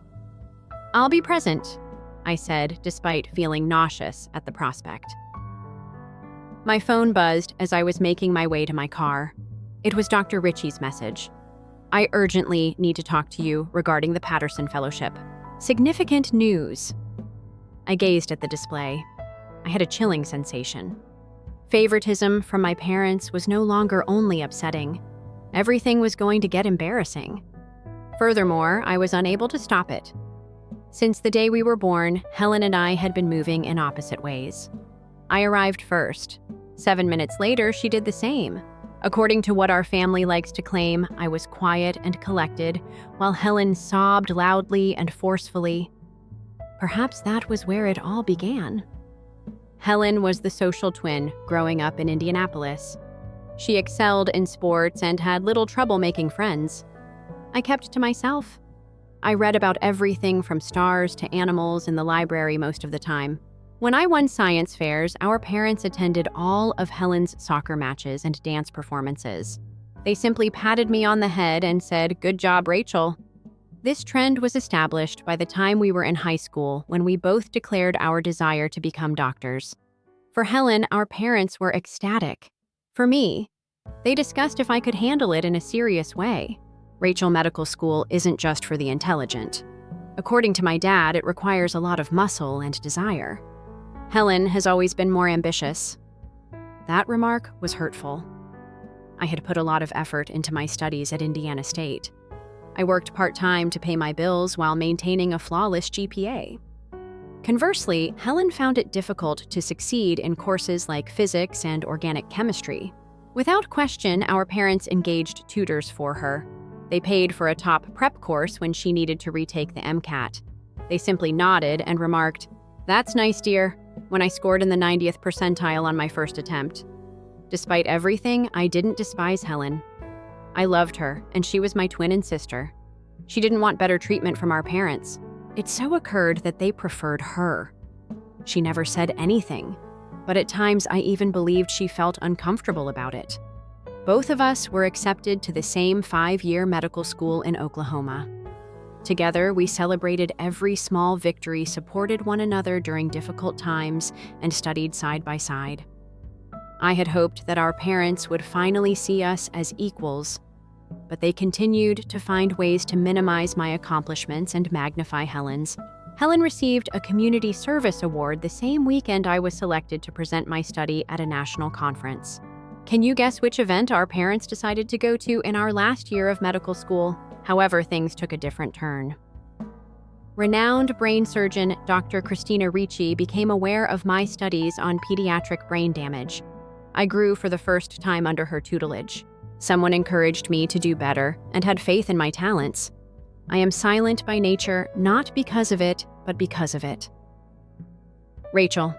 "I'll be present," I said, despite feeling nauseous at the prospect. My phone buzzed as I was making my way to my car. It was Dr. Ritchie's message. "I urgently need to talk to you regarding the Patterson Fellowship. Significant news." I gazed at the display. I had a chilling sensation. Favoritism from my parents was no longer only upsetting. Everything was going to get embarrassing. Furthermore, I was unable to stop it. Since the day we were born, Helen and I had been moving in opposite ways. I arrived first. 7 minutes later, she did the same. According to what our family likes to claim, I was quiet and collected, while Helen sobbed loudly and forcefully. Perhaps that was where it all began. Helen was the social twin growing up in Indianapolis. She excelled in sports and had little trouble making friends. I kept to myself. I read about everything from stars to animals in the library most of the time. When I won science fairs, our parents attended all of Helen's soccer matches and dance performances. They simply patted me on the head and said, "Good job, Rachel." This trend was established by the time we were in high school, when we both declared our desire to become doctors. For Helen, our parents were ecstatic. For me, they discussed if I could handle it in a serious way. Rachel, medical school isn't just for the intelligent. According to my dad, it requires a lot of muscle and desire. Helen has always been more ambitious. That remark was hurtful. I had put a lot of effort into my studies at Indiana State. I worked part-time to pay my bills while maintaining a flawless GPA. Conversely, Helen found it difficult to succeed in courses like physics and organic chemistry. Without question, our parents engaged tutors for her. They paid for a top prep course when she needed to retake the MCAT. They simply nodded and remarked, "That's nice, dear," when I scored in the 90th percentile on my first attempt. Despite everything, I didn't despise Helen. I loved her, and she was my twin and sister. She didn't want better treatment from our parents. It so occurred that they preferred her. She never said anything, but at times I even believed she felt uncomfortable about it. Both of us were accepted to the same 5-year medical school in Oklahoma. Together, we celebrated every small victory, supported one another during difficult times, and studied side by side. I had hoped that our parents would finally see us as equals, but they continued to find ways to minimize my accomplishments and magnify Helen's. Helen received a community service award the same weekend I was selected to present my study at a national conference. Can you guess which event our parents decided to go to in our last year of medical school? However, things took a different turn. Renowned brain surgeon Dr. Christina Ricci became aware of my studies on pediatric brain damage. I grew for the first time under her tutelage. Someone encouraged me to do better and had faith in my talents. I am silent by nature, not because of it, but because of it. Rachel,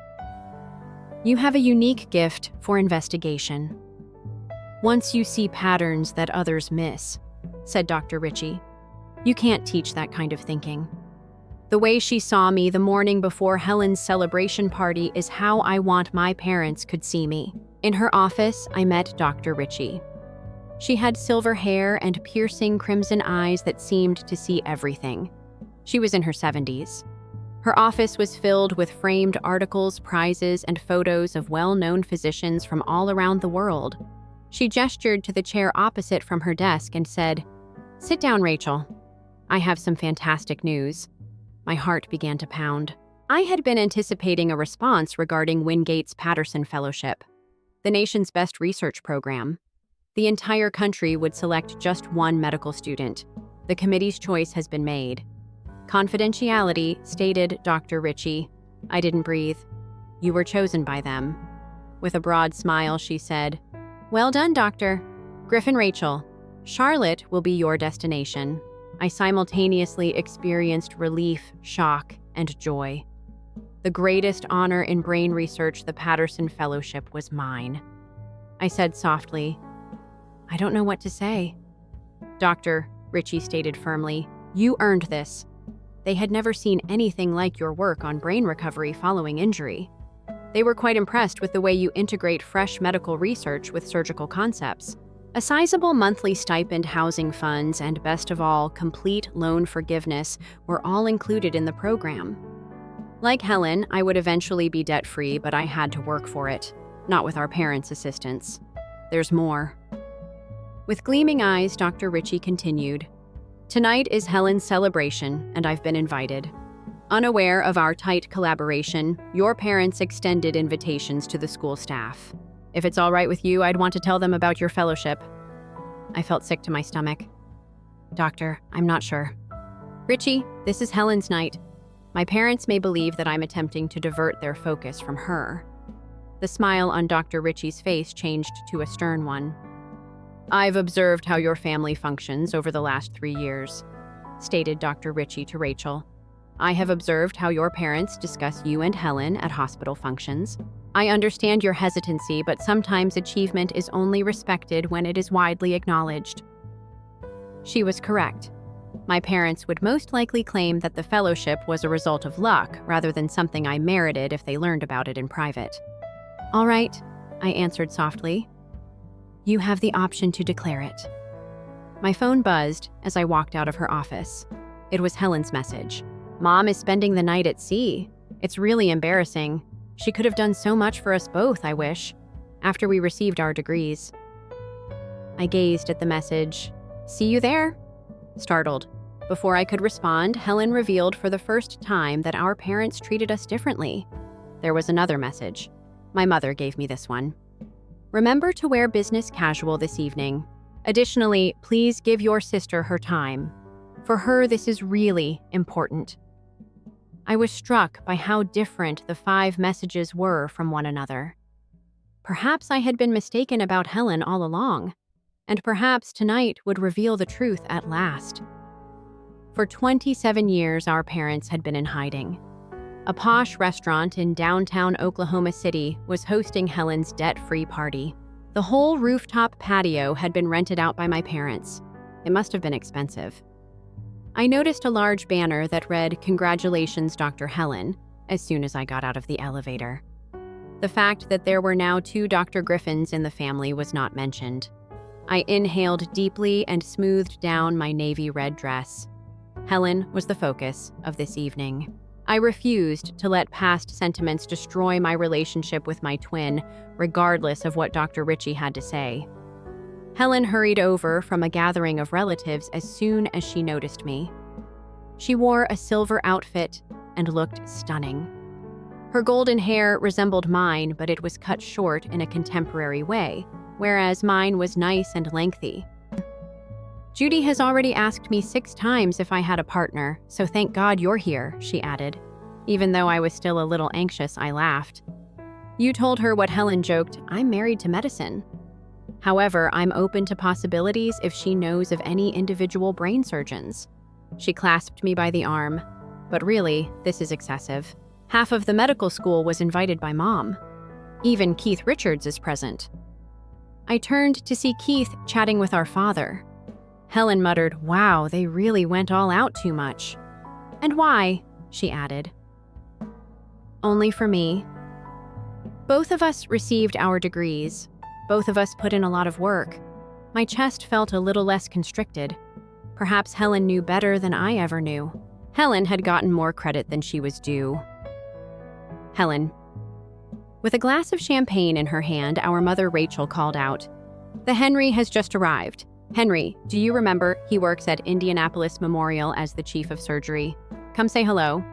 you have a unique gift for investigation. Once you see patterns that others miss, said Dr. Ritchie. You can't teach that kind of thinking. The way she saw me the morning before Helen's celebration party is how I want my parents could see me. In her office, I met Dr. Ritchie. She had silver hair and piercing crimson eyes that seemed to see everything. She was in her 70s. Her office was filled with framed articles, prizes, and photos of well-known physicians from all around the world. She gestured to the chair opposite from her desk and said, "Sit down, Rachel. I have some fantastic news." My heart began to pound. I had been anticipating a response regarding Wingate's Patterson Fellowship, the nation's best research program. The entire country would select just one medical student. The committee's choice has been made. Confidentiality, stated Dr. Ritchie. I didn't breathe. You were chosen by them. With a broad smile, she said, "Well done, Doctor. Griffin Rachel, Charlotte will be your destination." I simultaneously experienced relief, shock, and joy. The greatest honor in brain research, the Patterson Fellowship, was mine. I said softly, "I don't know what to say." "Doctor," Richie stated firmly, "you earned this." They had never seen anything like your work on brain recovery following injury. They were quite impressed with the way you integrate fresh medical research with surgical concepts. A sizable monthly stipend, housing funds, and best of all, complete loan forgiveness were all included in the program. Like Helen, I would eventually be debt-free, but I had to work for it, not with our parents' assistance. There's more. With gleaming eyes, Dr. Richie continued, "Tonight is Helen's celebration, and I've been invited. Unaware of our tight collaboration, your parents extended invitations to the school staff. If it's all right with you, I'd want to tell them about your fellowship." I felt sick to my stomach. "Doctor, I'm not sure." "Richie, this is Helen's night. My parents may believe that I'm attempting to divert their focus from her." The smile on Dr. Richie's face changed to a stern one. "I've observed how your family functions over the last 3 years," stated Dr. Richie to Rachel. "I have observed how your parents discuss you and Helen at hospital functions. I understand your hesitancy, but sometimes achievement is only respected when it is widely acknowledged." She was correct. My parents would most likely claim that the fellowship was a result of luck rather than something I merited if they learned about it in private. "All right," I answered softly. "You have the option to declare it." My phone buzzed as I walked out of her office. It was Helen's message. "Mom is spending the night at sea. It's really embarrassing. She could have done so much for us both, I wish, after we received our degrees." I gazed at the message. "See you there?" Startled. Before I could respond, Helen revealed for the first time that our parents treated us differently. There was another message. My mother gave me this one. "Remember to wear business casual this evening. Additionally, please give your sister her time. For her, this is really important." I was struck by how different the 5 messages were from one another. Perhaps I had been mistaken about Helen all along, and perhaps tonight would reveal the truth at last. For 27 years, our parents had been in hiding. A posh restaurant in downtown Oklahoma City was hosting Helen's debt-free party. The whole rooftop patio had been rented out by my parents. It must have been expensive. I noticed a large banner that read, "Congratulations, Dr. Helen," as soon as I got out of the elevator. The fact that there were now 2 Dr. Griffins in the family was not mentioned. I inhaled deeply and smoothed down my navy red dress. Helen was the focus of this evening. I refused to let past sentiments destroy my relationship with my twin, regardless of what Dr. Richie had to say. Helen hurried over from a gathering of relatives as soon as she noticed me. She wore a silver outfit and looked stunning. Her golden hair resembled mine, but it was cut short in a contemporary way, whereas mine was nice and lengthy. "Judy has already asked me 6 times if I had a partner, so thank God you're here," she added. Even though I was still a little anxious, I laughed. "You told her what Helen joked, I'm married to medicine. However, I'm open to possibilities if she knows of any individual brain surgeons." She clasped me by the arm. "But really, this is excessive. Half of the medical school was invited by Mom. Even Keith Richards is present." I turned to see Keith chatting with our father. Helen muttered, "Wow, they really went all out too much." "And why?" she added. "Only for me." Both of us received our degrees. Both of us put in a lot of work. My chest felt a little less constricted. Perhaps Helen knew better than I ever knew. Helen had gotten more credit than she was due. Helen. With a glass of champagne in her hand, our mother Rachel called out, "The Henry has just arrived. Henry, do you remember he works at Indianapolis Memorial as the chief of surgery? Come say hello."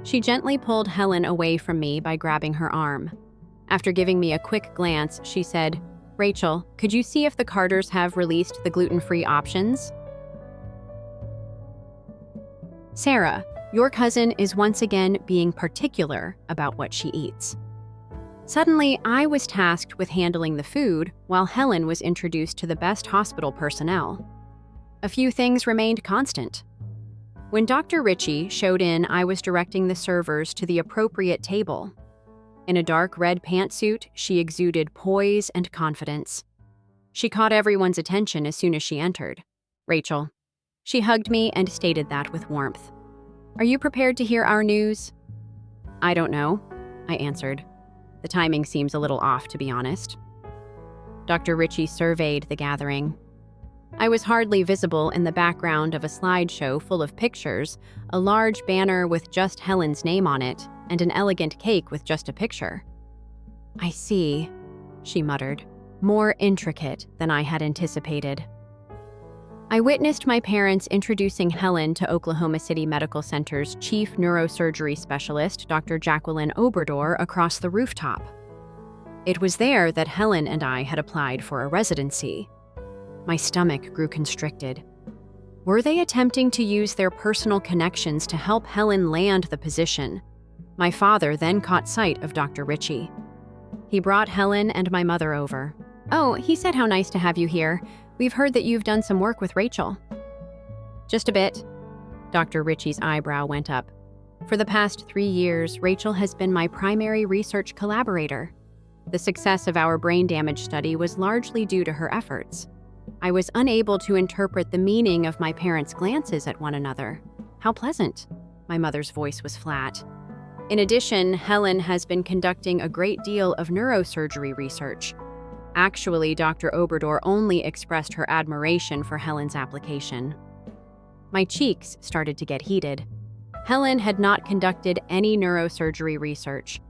She gently pulled Helen away from me by grabbing her arm. After giving me a quick glance, she said, "Rachel, could you see if the Carters have released the gluten-free options?" "Sarah, your cousin is once again being particular about what she eats." Suddenly, I was tasked with handling the food while Helen was introduced to the best hospital personnel. A few things remained constant. When Dr. Ritchie showed in, I was directing the servers to the appropriate table. In a dark red pantsuit, she exuded poise and confidence. She caught everyone's attention as soon as she entered. Rachel. She hugged me and stated that with warmth. Are you prepared to hear our news? I don't know, I answered. The timing seems a little off, to be honest. Dr. Ritchie surveyed the gathering. I was hardly visible in the background of a slideshow full of pictures, a large banner with just Helen's name on it, and an elegant cake with just a picture. I see, she muttered, more intricate than I had anticipated. I witnessed my parents introducing Helen to Oklahoma City Medical Center's chief neurosurgery specialist, Dr. Jacqueline Oberdor, across the rooftop. It was there that Helen and I had applied for a residency. My stomach grew constricted. Were they attempting to use their personal connections to help Helen land the position? My father then caught sight of Dr. Ritchie. He brought Helen and my mother over. Oh, he said how nice to have you here. We've heard that you've done some work with Rachel. Just a bit. Dr. Ritchie's eyebrow went up. For the past 3 years, Rachel has been my primary research collaborator. The success of our brain damage study was largely due to her efforts. I was unable to interpret the meaning of my parents' glances at one another. How pleasant. My mother's voice was flat. In addition, Helen has been conducting a great deal of neurosurgery research. Actually, Dr. Oberdor only expressed her admiration for Helen's application. My cheeks started to get heated. Helen had not conducted any neurosurgery research.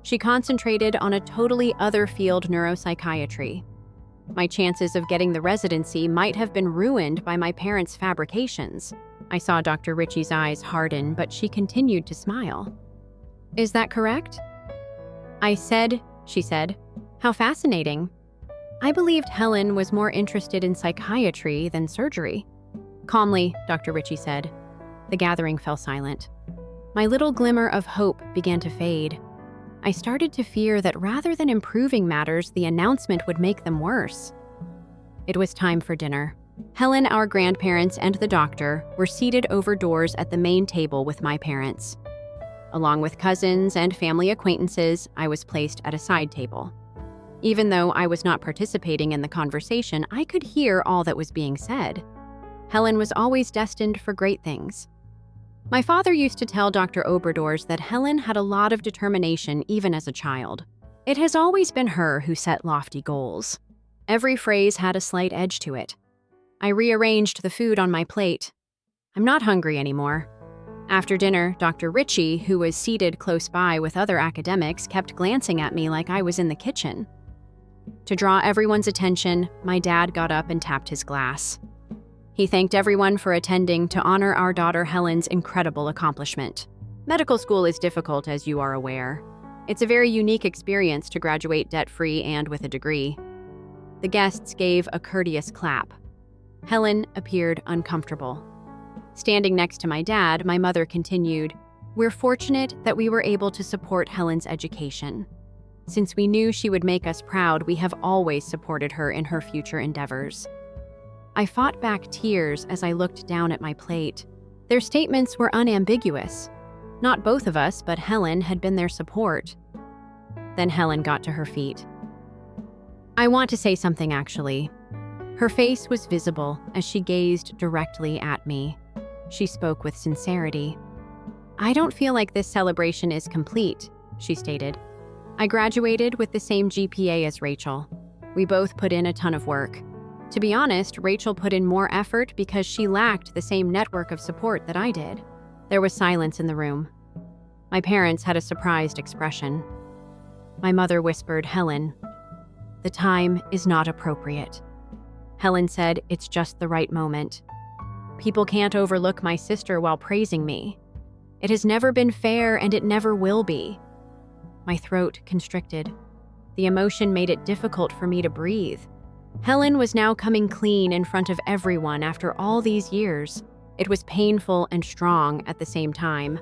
She concentrated on a totally other field, neuropsychiatry. My chances of getting the residency might have been ruined by my parents' fabrications. I saw Dr. Ritchie's eyes harden, but she continued to smile. Is that correct? I said, she said. How fascinating. I believed Helen was more interested in psychiatry than surgery. Calmly, Dr. Ritchie said. The gathering fell silent. My little glimmer of hope began to fade. I started to fear that rather than improving matters, the announcement would make them worse. It was time for dinner. Helen, our grandparents, and the doctor were seated over doors at the main table with my parents. Along with cousins and family acquaintances, I was placed at a side table. Even though I was not participating in the conversation, I could hear all that was being said. Helen was always destined for great things. My father used to tell Dr. Oberdors that Helen had a lot of determination even as a child. It has always been her who set lofty goals. Every phrase had a slight edge to it. I rearranged the food on my plate. I'm not hungry anymore. After dinner, Dr. Ritchie, who was seated close by with other academics, kept glancing at me like I was in the kitchen. To draw everyone's attention, my dad got up and tapped his glass. He thanked everyone for attending to honor our daughter Helen's incredible accomplishment. Medical school is difficult, as you are aware. It's a very unique experience to graduate debt-free and with a degree. The guests gave a courteous clap. Helen appeared uncomfortable. Standing next to my dad, my mother continued, "We're fortunate that we were able to support Helen's education. Since we knew she would make us proud, we have always supported her in her future endeavors." I fought back tears as I looked down at my plate. Their statements were unambiguous. Not both of us, but Helen had been their support. Then Helen got to her feet. I want to say something, actually. Her face was visible as she gazed directly at me. She spoke with sincerity. I don't feel like this celebration is complete, she stated. I graduated with the same GPA as Rachel. We both put in a ton of work. To be honest, Rachel put in more effort because she lacked the same network of support that I did. There was silence in the room. My parents had a surprised expression. My mother whispered, "Helen, the time is not appropriate." Helen said, "It's just the right moment. People can't overlook my sister while praising me. It has never been fair and it never will be." My throat constricted. The emotion made it difficult for me to breathe. Helen was now coming clean in front of everyone after all these years. It was painful and strong at the same time.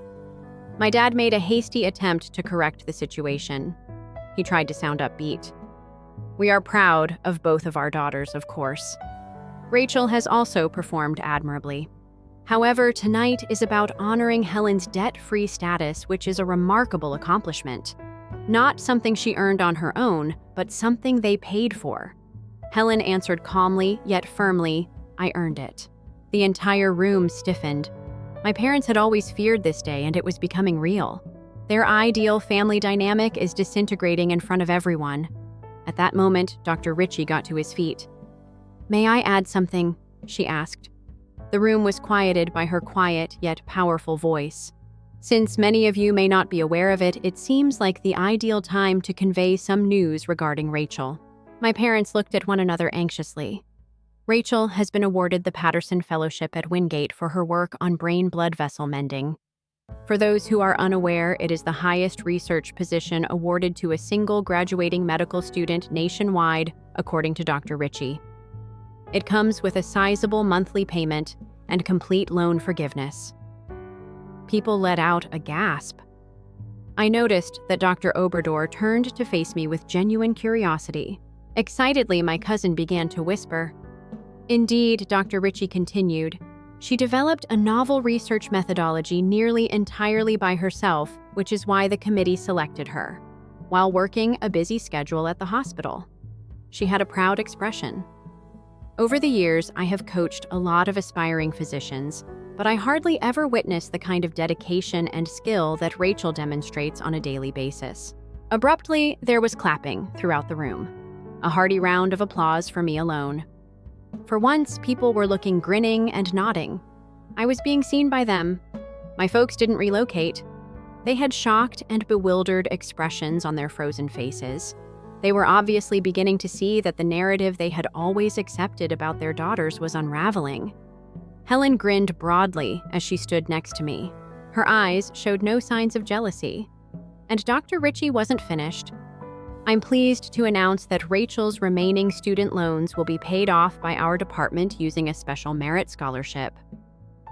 My dad made a hasty attempt to correct the situation. He tried to sound upbeat. "We are proud of both of our daughters, of course. Rachel has also performed admirably. However, tonight is about honoring Helen's debt-free status, which is a remarkable accomplishment. Not something she earned on her own, but something they paid for. Helen answered calmly, yet firmly, "I earned it." The entire room stiffened. My parents had always feared this day, and it was becoming real. Their ideal family dynamic is disintegrating in front of everyone. At that moment, Dr. Ritchie got to his feet. "May I add something?" she asked. The room was quieted by her quiet yet powerful voice. Since many of you may not be aware of it, it seems like the ideal time to convey some news regarding Rachel. My parents looked at one another anxiously. Rachel has been awarded the Patterson Fellowship at Wingate for her work on brain blood vessel mending. For those who are unaware, it is the highest research position awarded to a single graduating medical student nationwide, according to Dr. Ritchie. It comes with a sizable monthly payment and complete loan forgiveness. People let out a gasp. I noticed that Dr. Oberdor turned to face me with genuine curiosity. Excitedly, my cousin began to whisper. Indeed, Dr. Ritchie continued, she developed a novel research methodology nearly entirely by herself, which is why the committee selected her, while working a busy schedule at the hospital. She had a proud expression. Over the years, I have coached a lot of aspiring physicians, but I hardly ever witness the kind of dedication and skill that Rachel demonstrates on a daily basis. Abruptly, there was clapping throughout the room, a hearty round of applause for me alone. For once, people were looking grinning and nodding. I was being seen by them. My folks didn't relocate. They had shocked and bewildered expressions on their frozen faces. They were obviously beginning to see that the narrative they had always accepted about their daughters was unraveling. Helen grinned broadly as she stood next to me. Her eyes showed no signs of jealousy. And Dr. Ritchie wasn't finished. I'm pleased to announce that Rachel's remaining student loans will be paid off by our department using a special merit scholarship.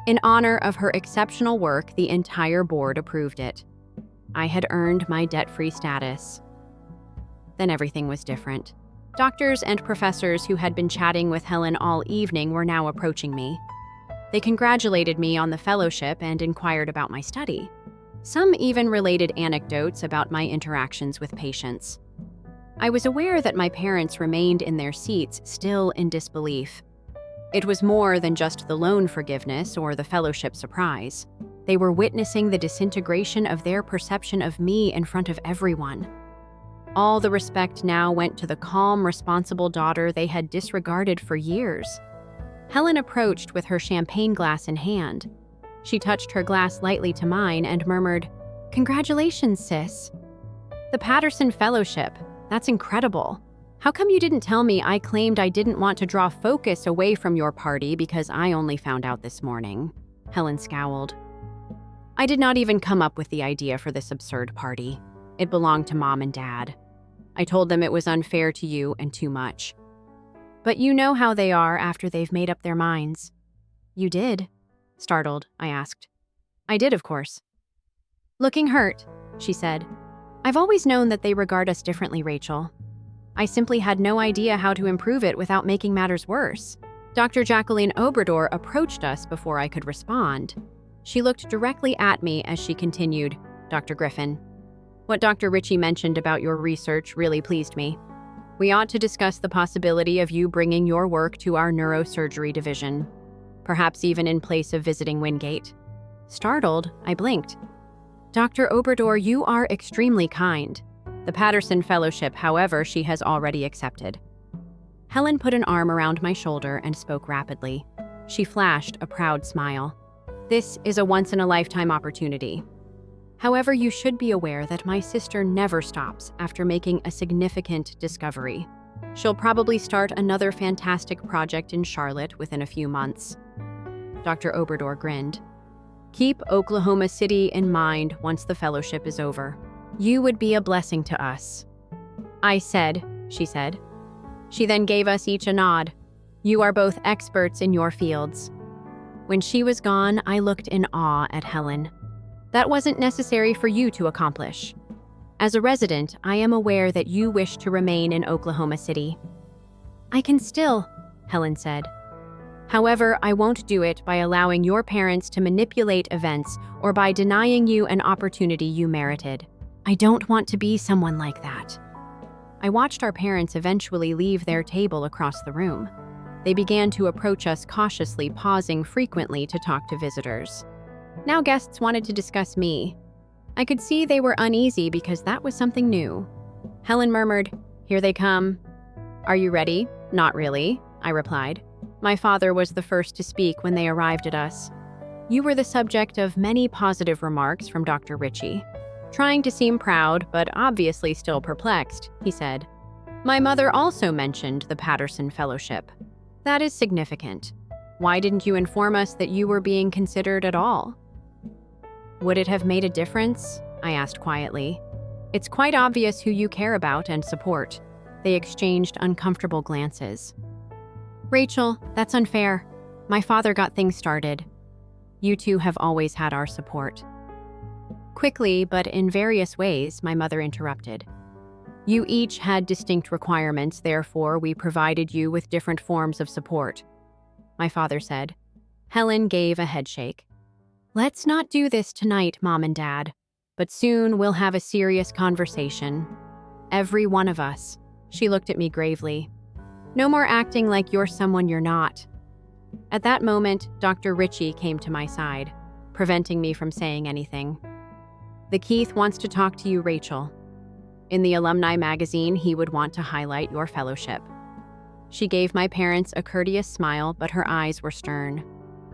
In honor of her exceptional work, the entire board approved it. I had earned my debt-free status. Then everything was different. Doctors and professors who had been chatting with Helen all evening were now approaching me. They congratulated me on the fellowship and inquired about my study. Some even related anecdotes about my interactions with patients. I was aware that my parents remained in their seats, still in disbelief. It was more than just the loan forgiveness or the fellowship surprise. They were witnessing the disintegration of their perception of me in front of everyone. All the respect now went to the calm, responsible daughter they had disregarded for years. Helen approached with her champagne glass in hand. She touched her glass lightly to mine and murmured, "Congratulations, sis. The Patterson Fellowship. That's incredible. How come you didn't tell me I claimed I didn't want to draw focus away from your party because I only found out this morning?" Helen scowled. "I did not even come up with the idea for this absurd party. It belonged to Mom and Dad. I told them it was unfair to you and too much. But you know how they are after they've made up their minds." "You did?" Startled, I asked. "I did, of course." "Looking hurt," she said. "I've always known that they regard us differently, Rachel. I simply had no idea how to improve it without making matters worse." Dr. Jacqueline Oberdor approached us before I could respond. She looked directly at me as she continued, "Dr. Griffin, what Dr. Ritchie mentioned about your research really pleased me. We ought to discuss the possibility of you bringing your work to our neurosurgery division, perhaps even in place of visiting Wingate." Startled, I blinked. "Dr. Oberdor, you are extremely kind. The Patterson Fellowship, however, she has already accepted." Helen put an arm around my shoulder and spoke rapidly. She flashed a proud smile. "This is a once-in-a-lifetime opportunity. However, you should be aware that my sister never stops after making a significant discovery. She'll probably start another fantastic project in Charlotte within a few months." Dr. Oberdor grinned. "Keep Oklahoma City in mind once the fellowship is over. You would be a blessing to us." "I said," she said. She then gave us each a nod. "You are both experts in your fields." When she was gone, I looked in awe at Helen. "That wasn't necessary for you to accomplish. As a resident, I am aware that you wish to remain in Oklahoma City." "I can still," Helen said. However, I won't do it by allowing your parents to manipulate events or by denying you an opportunity you merited. I don't want to be someone like that." I watched our parents eventually leave their table across the room. They began to approach us cautiously, pausing frequently to talk to visitors. Now guests wanted to discuss me. I could see they were uneasy because that was something new. Helen murmured, "Here they come." "Are you ready?" "Not really," I replied. My father was the first to speak when they arrived at us. "You were the subject of many positive remarks from Dr. Ritchie." Trying to seem proud, but obviously still perplexed, he said, "My mother also mentioned the Patterson Fellowship. That is significant. Why didn't you inform us that you were being considered at all?" "Would it have made a difference?" I asked quietly. "It's quite obvious who you care about and support." They exchanged uncomfortable glances. "Rachel, that's unfair. My father got things started. You two have always had our support." Quickly, but in various ways, my mother interrupted. "You each had distinct requirements, therefore we provided you with different forms of support," my father said. Helen gave a headshake. "Let's not do this tonight, Mom and Dad, but soon we'll have a serious conversation. Every one of us." She looked at me gravely. "No more acting like you're someone you're not." At that moment, Dr. Ritchie came to my side, preventing me from saying anything. "The Keith wants to talk to you, Rachel. In the alumni magazine, he would want to highlight your fellowship." She gave my parents a courteous smile, but her eyes were stern.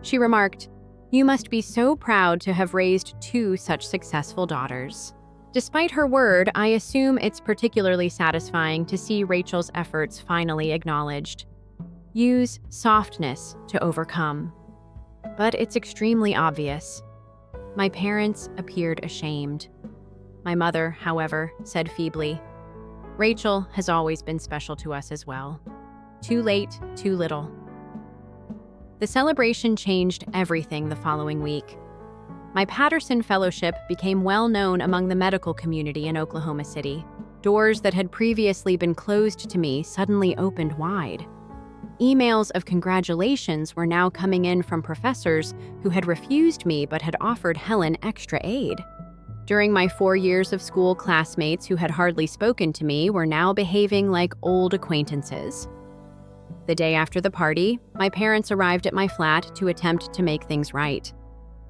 She remarked, "You must be so proud to have raised two such successful daughters." Despite her word, I assume it's particularly satisfying to see Rachel's efforts finally acknowledged. Use softness to overcome. But it's extremely obvious. My parents appeared ashamed. My mother, however, said feebly, "Rachel has always been special to us as well. Too late, too little." The celebration changed everything the following week. My Patterson Fellowship became well known among the medical community in Oklahoma City. Doors that had previously been closed to me suddenly opened wide. Emails of congratulations were now coming in from professors who had refused me but had offered Helen extra aid. During my 4 years of school, classmates who had hardly spoken to me were now behaving like old acquaintances. The day after the party, my parents arrived at my flat to attempt to make things right.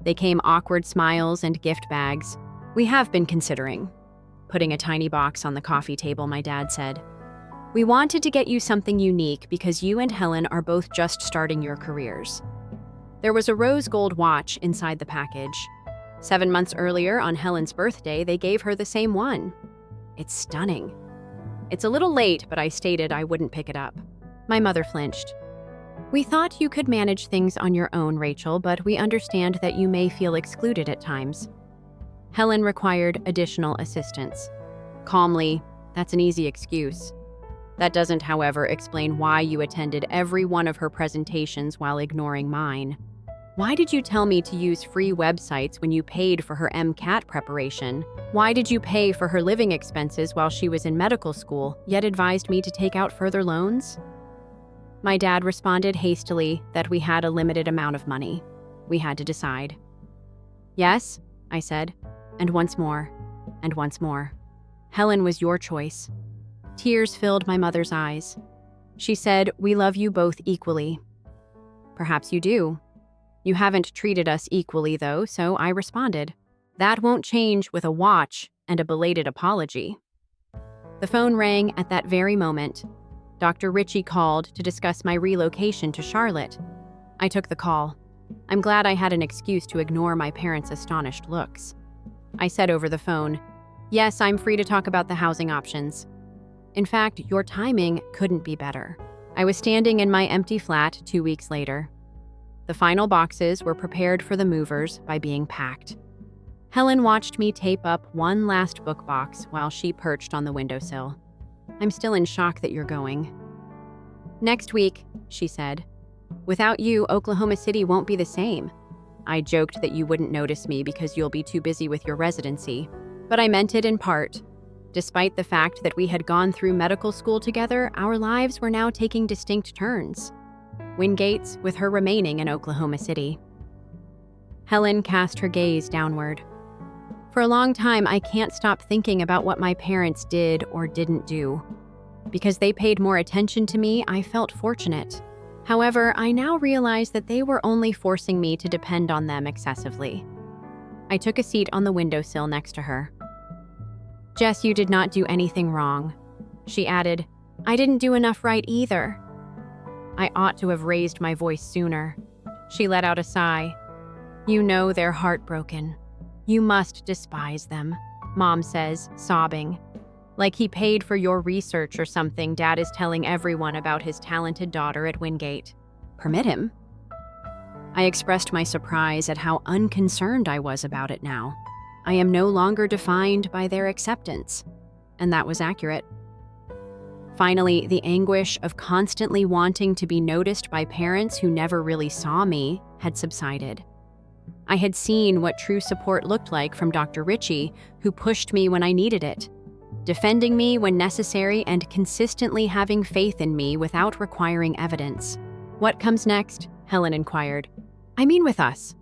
They came awkward smiles and gift bags. "We have been considering," putting a tiny box on the coffee table, my dad said. "We wanted to get you something unique because you and Helen are both just starting your careers." There was a rose gold watch inside the package. 7 months earlier, on Helen's birthday, they gave her the same one. "It's stunning." "It's a little late, but I stated I wouldn't pick it up." My mother flinched. "We thought you could manage things on your own, Rachel, but we understand that you may feel excluded at times." Helen required additional assistance. Calmly, "That's an easy excuse. That doesn't, however, explain why you attended every one of her presentations while ignoring mine. Why did you tell me to use free websites when you paid for her MCAT preparation? Why did you pay for her living expenses while she was in medical school, yet advised me to take out further loans?" My dad responded hastily that we had a limited amount of money. We had to decide. "Yes," I said, and once more, and once more. "Helen was your choice." Tears filled my mother's eyes. She said, "We love you both equally." "Perhaps you do. You haven't treated us equally, though," so I responded. "That won't change with a watch and a belated apology." The phone rang at that very moment. Dr. Ritchie called to discuss my relocation to Charlotte. I took the call. I'm glad I had an excuse to ignore my parents' astonished looks. I said over the phone, "Yes, I'm free to talk about the housing options. In fact, your timing couldn't be better." I was standing in my empty flat 2 weeks later. The final boxes were prepared for the movers by being packed. Helen watched me tape up one last book box while she perched on the windowsill. "I'm still in shock that you're going." "Next week," she said. "Without you, Oklahoma City won't be the same." I joked that you wouldn't notice me because you'll be too busy with your residency, but I meant it in part. Despite the fact that we had gone through medical school together, our lives were now taking distinct turns. Wingate's, with her remaining in Oklahoma City. Helen cast her gaze downward. For a long time, I can't stop thinking about what my parents did or didn't do. Because they paid more attention to me, I felt fortunate. However, I now realize that they were only forcing me to depend on them excessively. I took a seat on the windowsill next to her. "Jess, you did not do anything wrong," she added. "I didn't do enough right either." I ought to have raised my voice sooner. She let out a sigh. "You know they're heartbroken. You must despise them," Mom says, sobbing. "Like he paid for your research or something. Dad is telling everyone about his talented daughter at Wingate. Permit him?" I expressed my surprise at how unconcerned I was about it now. I am no longer defined by their acceptance. And that was accurate. Finally, the anguish of constantly wanting to be noticed by parents who never really saw me had subsided. I had seen what true support looked like from Dr. Ritchie, who pushed me when I needed it, defending me when necessary and consistently having faith in me without requiring evidence. "What comes next?" Helen inquired. "I mean with us."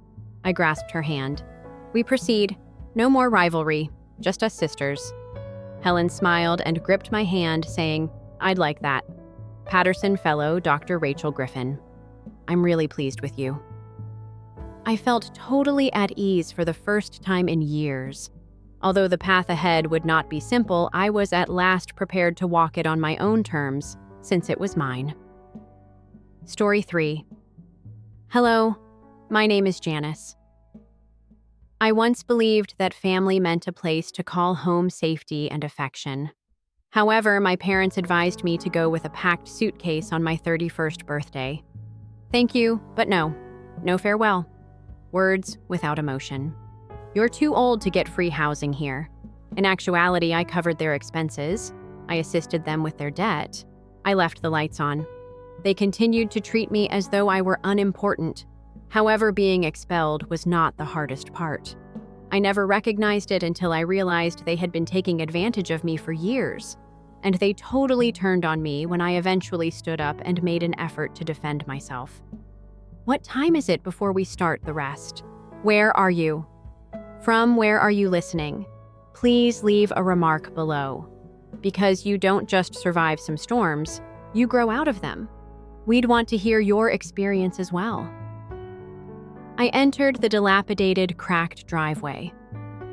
I grasped her hand. "We proceed. No more rivalry, just us sisters." Helen smiled and gripped my hand, saying, "I'd like that. Patterson Fellow, Dr. Rachel Griffin. I'm really pleased with you." I felt totally at ease for the first time in years. Although the path ahead would not be simple, I was at last prepared to walk it on my own terms, since it was mine. Story 3. Hello, my name is Janice. I once believed that family meant a place to call home safety and affection. However, my parents advised me to go with a packed suitcase on my 31st birthday. Thank you, but no. No farewell. Words without emotion. You're too old to get free housing here. In actuality, I covered their expenses. I assisted them with their debt. I left the lights on. They continued to treat me as though I were unimportant. However, being expelled was not the hardest part. I never recognized it until I realized they had been taking advantage of me for years. And they totally turned on me when I eventually stood up and made an effort to defend myself. What time is it before we start the rest? Where are you? From where are you listening? Please leave a remark below. Because you don't just survive some storms, you grow out of them. We'd want to hear your experience as well. I entered the dilapidated, cracked driveway.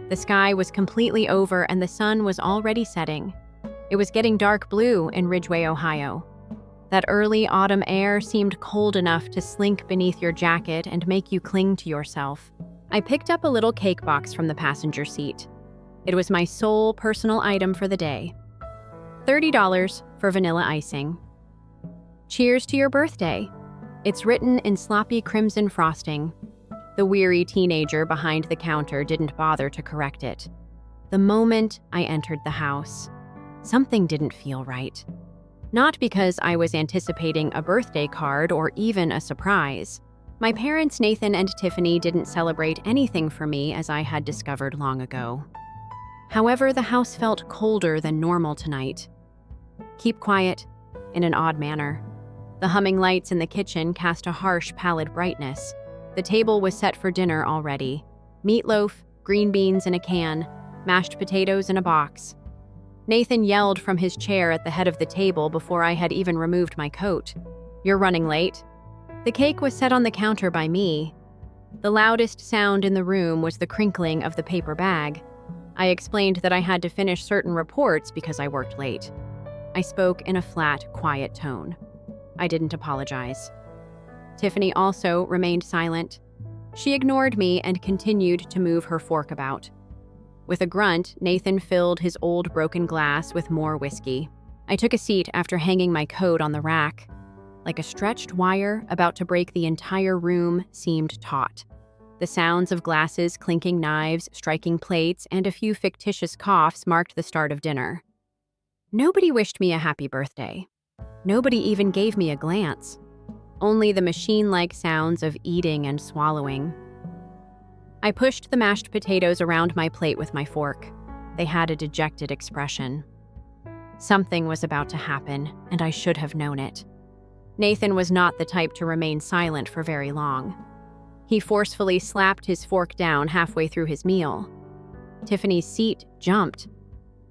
The sky was completely over and the sun was already setting. It was getting dark blue in Ridgway, Ohio. That early autumn air seemed cold enough to slink beneath your jacket and make you cling to yourself. I picked up a little cake box from the passenger seat. It was my sole personal item for the day. $30 for vanilla icing. Cheers to your birthday. It's written in sloppy crimson frosting. The weary teenager behind the counter didn't bother to correct it. The moment I entered the house, something didn't feel right. Not because I was anticipating a birthday card or even a surprise. My parents, Nathan and Tiffany, didn't celebrate anything for me, as I had discovered long ago. However, the house felt colder than normal tonight. Keep quiet, in an odd manner. The humming lights in the kitchen cast a harsh, pallid brightness. The table was set for dinner already. Meatloaf, green beans in a can, mashed potatoes in a box. Nathan yelled from his chair at the head of the table before I had even removed my coat. "You're running late." The cake was set on the counter by me. The loudest sound in the room was the crinkling of the paper bag. I explained that I had to finish certain reports because I worked late. I spoke in a flat, quiet tone. I didn't apologize. Tiffany also remained silent. She ignored me and continued to move her fork about. With a grunt, Nathan filled his old broken glass with more whiskey. I took a seat after hanging my coat on the rack. Like a stretched wire about to break the entire room seemed taut. The sounds of glasses clinking, knives striking plates, and a few fictitious coughs marked the start of dinner. Nobody wished me a happy birthday. Nobody even gave me a glance. Only the machine-like sounds of eating and swallowing. I pushed the mashed potatoes around my plate with my fork. They had a dejected expression. Something was about to happen, and I should have known it. Nathan was not the type to remain silent for very long. He forcefully slapped his fork down halfway through his meal. Tiffany's seat jumped.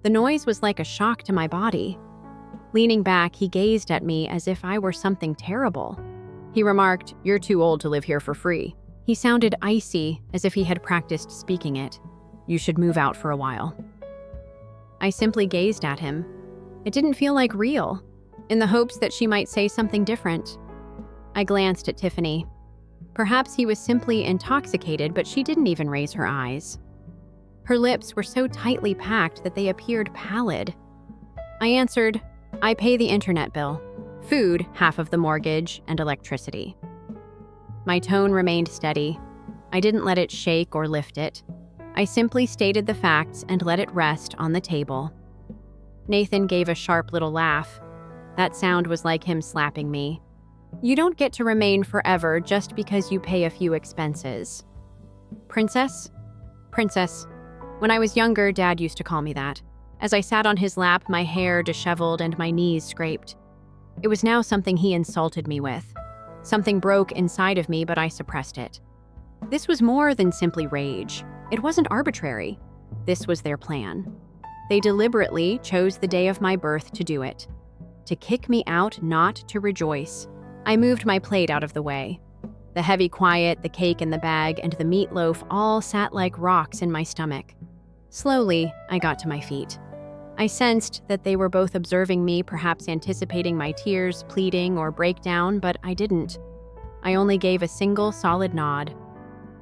The noise was like a shock to my body. Leaning back, he gazed at me as if I were something terrible. He remarked, "You're too old to live here for free." He sounded icy, as if he had practiced speaking it. "You should move out for a while." I simply gazed at him. It didn't feel like real, in the hopes that she might say something different. I glanced at Tiffany. Perhaps he was simply intoxicated, but she didn't even raise her eyes. Her lips were so tightly packed that they appeared pallid. I answered, "I pay the internet bill, food, half of the mortgage, and electricity." My tone remained steady. I didn't let it shake or lift it. I simply stated the facts and let it rest on the table. Nathan gave a sharp little laugh. That sound was like him slapping me. "You don't get to remain forever just because you pay a few expenses." "Princess?" "Princess. When I was younger, Dad used to call me that. As I sat on his lap, my hair disheveled and my knees scraped. It was now something he insulted me with. Something broke inside of me, but I suppressed it. This was more than simply rage. It wasn't arbitrary. This was their plan. They deliberately chose the day of my birth to do it. To kick me out, not to rejoice. I moved my plate out of the way. The heavy quiet, the cake in the bag, and the meatloaf all sat like rocks in my stomach. Slowly, I got to my feet. I sensed that they were both observing me, perhaps anticipating my tears, pleading, or breakdown, but I didn't. I only gave a single solid nod.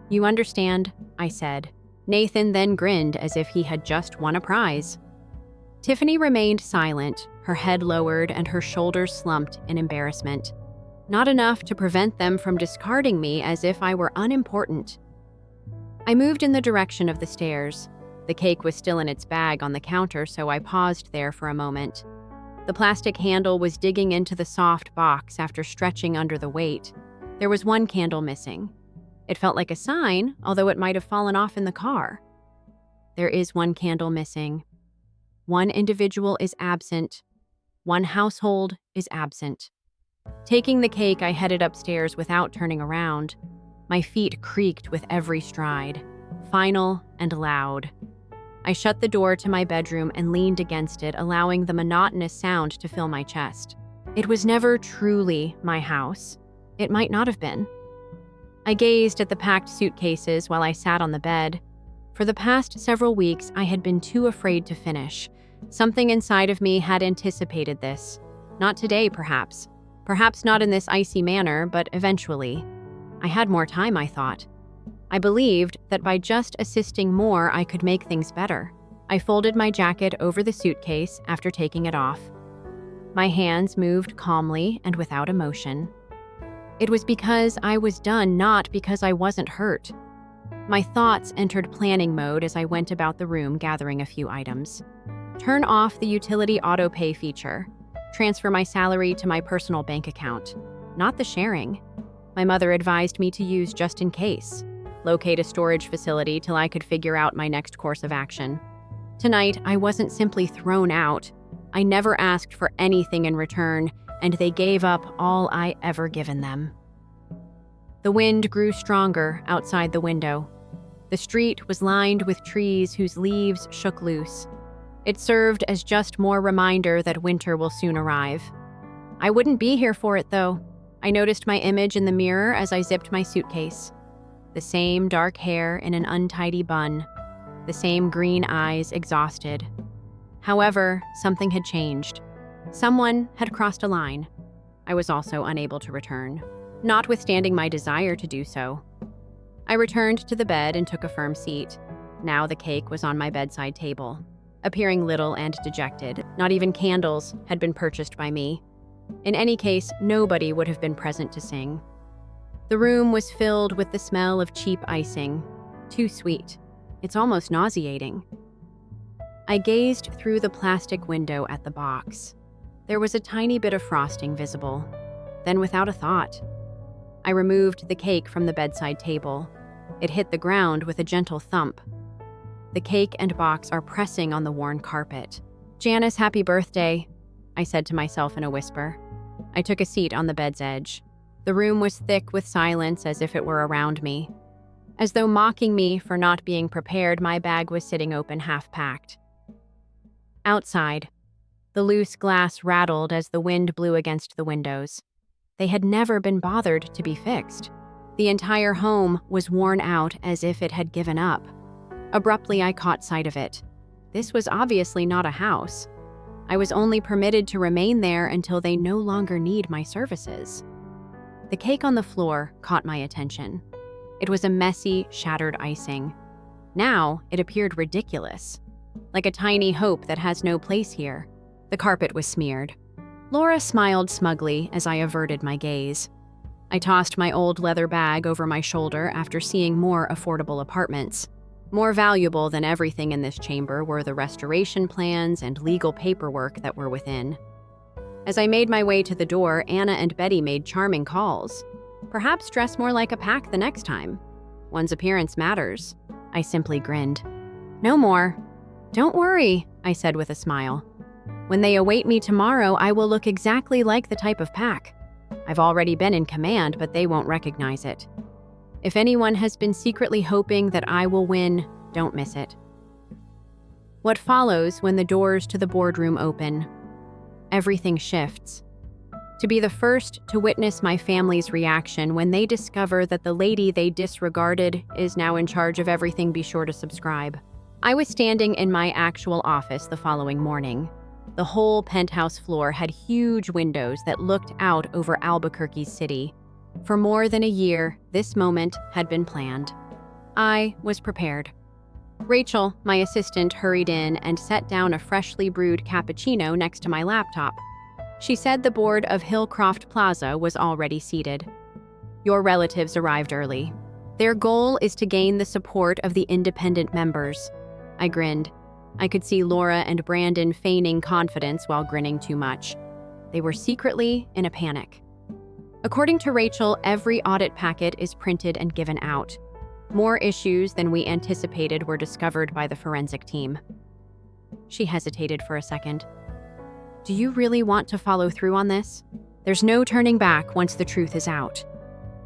"You understand," I said. Nathan then grinned as if he had just won a prize. Tiffany remained silent, her head lowered and her shoulders slumped in embarrassment. Not enough to prevent them from discarding me as if I were unimportant. I moved in the direction of the stairs. The cake was still in its bag on the counter, so I paused there for a moment. The plastic handle was digging into the soft box after stretching under the weight. There was one candle missing. It felt like a sign, although it might have fallen off in the car. There is one candle missing. One individual is absent. One household is absent. Taking the cake, I headed upstairs without turning around. My feet creaked with every stride, final and loud. I shut the door to my bedroom and leaned against it, allowing the monotonous sound to fill my chest. It was never truly my house. It might not have been. I gazed at the packed suitcases while I sat on the bed. For the past several weeks, I had been too afraid to finish. Something inside of me had anticipated this. Not today, perhaps. Perhaps not in this icy manner, but eventually. I had more time, I thought. I believed that by just assisting more, I could make things better. I folded my jacket over the suitcase after taking it off. My hands moved calmly and without emotion. It was because I was done, not because I wasn't hurt. My thoughts entered planning mode as I went about the room gathering a few items. Turn off the utility auto-pay feature. Transfer my salary to my personal bank account. Not the sharing. My mother advised me to use just in case. Locate a storage facility till I could figure out my next course of action. Tonight, I wasn't simply thrown out. I never asked for anything in return, and they gave up all I ever given them. The wind grew stronger outside the window. The street was lined with trees whose leaves shook loose. It served as just more reminder that winter will soon arrive. I wouldn't be here for it, though. I noticed my image in the mirror as I zipped my suitcase. The same dark hair in an untidy bun. The same green eyes exhausted. However, something had changed. Someone had crossed a line. I was also unable to return, notwithstanding my desire to do so. I returned to the bed and took a firm seat. Now the cake was on my bedside table. Appearing little and dejected, not even candles had been purchased by me. In any case, nobody would have been present to sing. The room was filled with the smell of cheap icing. Too sweet. It's almost nauseating. I gazed through the plastic window at the box. There was a tiny bit of frosting visible. Then, without a thought, I removed the cake from the bedside table. It hit the ground with a gentle thump. The cake and box are pressing on the worn carpet. "Janice, happy birthday," I said to myself in a whisper. I took a seat on the bed's edge. The room was thick with silence, as if it were around me. As though mocking me for not being prepared, my bag was sitting open, half-packed. Outside, the loose glass rattled as the wind blew against the windows. They had never been bothered to be fixed. The entire home was worn out, as if it had given up. Abruptly, I caught sight of it. This was obviously not a house. I was only permitted to remain there until they no longer need my services. The cake on the floor caught my attention. It was a messy, shattered icing. Now, it appeared ridiculous, like a tiny hope that has no place here. The carpet was smeared. Laura smiled smugly as I averted my gaze. I tossed my old leather bag over my shoulder after seeing more affordable apartments. More valuable than everything in this chamber were the restoration plans and legal paperwork that were within. As I made my way to the door, Anna and Betty made charming calls. Perhaps dress more like a pack the next time. One's appearance matters. I simply grinned. No more. Don't worry, I said with a smile. When they await me tomorrow, I will look exactly like the type of pack. I've already been in command, but they won't recognize it. If anyone has been secretly hoping that I will win, don't miss it. What follows when the doors to the boardroom open? Everything shifts. To be the first to witness my family's reaction when they discover that the lady they disregarded is now in charge of everything, be sure to subscribe. I was standing in my actual office the following morning. The whole penthouse floor had huge windows that looked out over Albuquerque's city. For more than a year, this moment had been planned. I was prepared. Rachel, my assistant, hurried in and set down a freshly brewed cappuccino next to my laptop. She said the board of Hillcroft Plaza was already seated. Your relatives arrived early. Their goal is to gain the support of the independent members. I grinned. I could see Laura and Brandon feigning confidence while grinning too much. They were secretly in a panic. According to Rachel, every audit packet is printed and given out. More issues than we anticipated were discovered by the forensic team. She hesitated for a second. Do you really want to follow through on this? There's no turning back once the truth is out.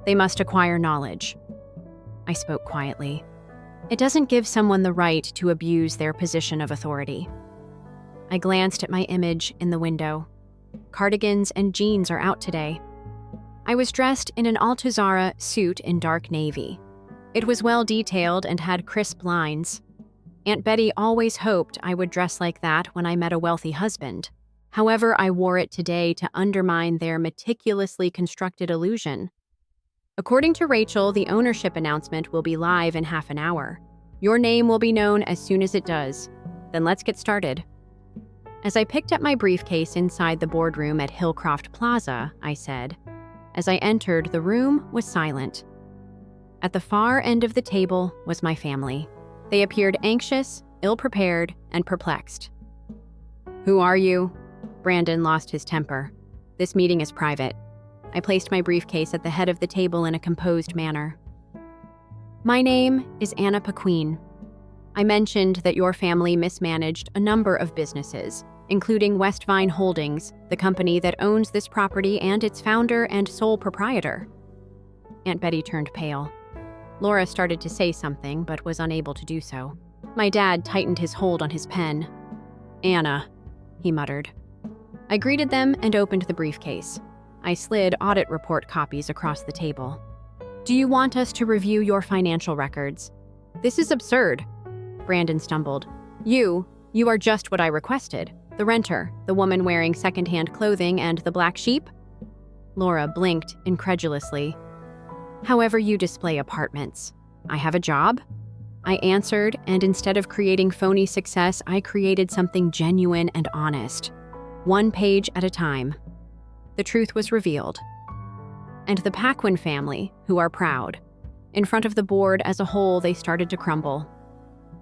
They must acquire knowledge. I spoke quietly. It doesn't give someone the right to abuse their position of authority. I glanced at my image in the window. Cardigans and jeans are out today. I was dressed in an Altuzarra suit in dark navy. It was well detailed and had crisp lines. Aunt Betty always hoped I would dress like that when I met a wealthy husband. However, I wore it today to undermine their meticulously constructed illusion. According to Rachel, the ownership announcement will be live in half an hour. Your name will be known as soon as it does. Then let's get started. As I picked up my briefcase inside the boardroom at Hillcroft Plaza, I said. As I entered, the room was silent. At the far end of the table was my family. They appeared anxious, ill-prepared, and perplexed. Who are you? Brandon lost his temper. This meeting is private. I placed my briefcase at the head of the table in a composed manner. My name is Anna Paquin. I mentioned that your family mismanaged a number of businesses, including Westvine Holdings, the company that owns this property and its founder and sole proprietor. Aunt Betty turned pale. Laura started to say something, but was unable to do so. My dad tightened his hold on his pen. Anna, he muttered. I greeted them and opened the briefcase. I slid audit report copies across the table. Do you want us to review your financial records? This is absurd. Brandon stumbled. You are just what I requested. The renter, the woman wearing secondhand clothing, and the black sheep? Laura blinked incredulously. However you display apartments. I have a job? I answered, and instead of creating phony success, I created something genuine and honest. One page at a time. The truth was revealed. And the Paquin family, who are proud. In front of the board as a whole, they started to crumble.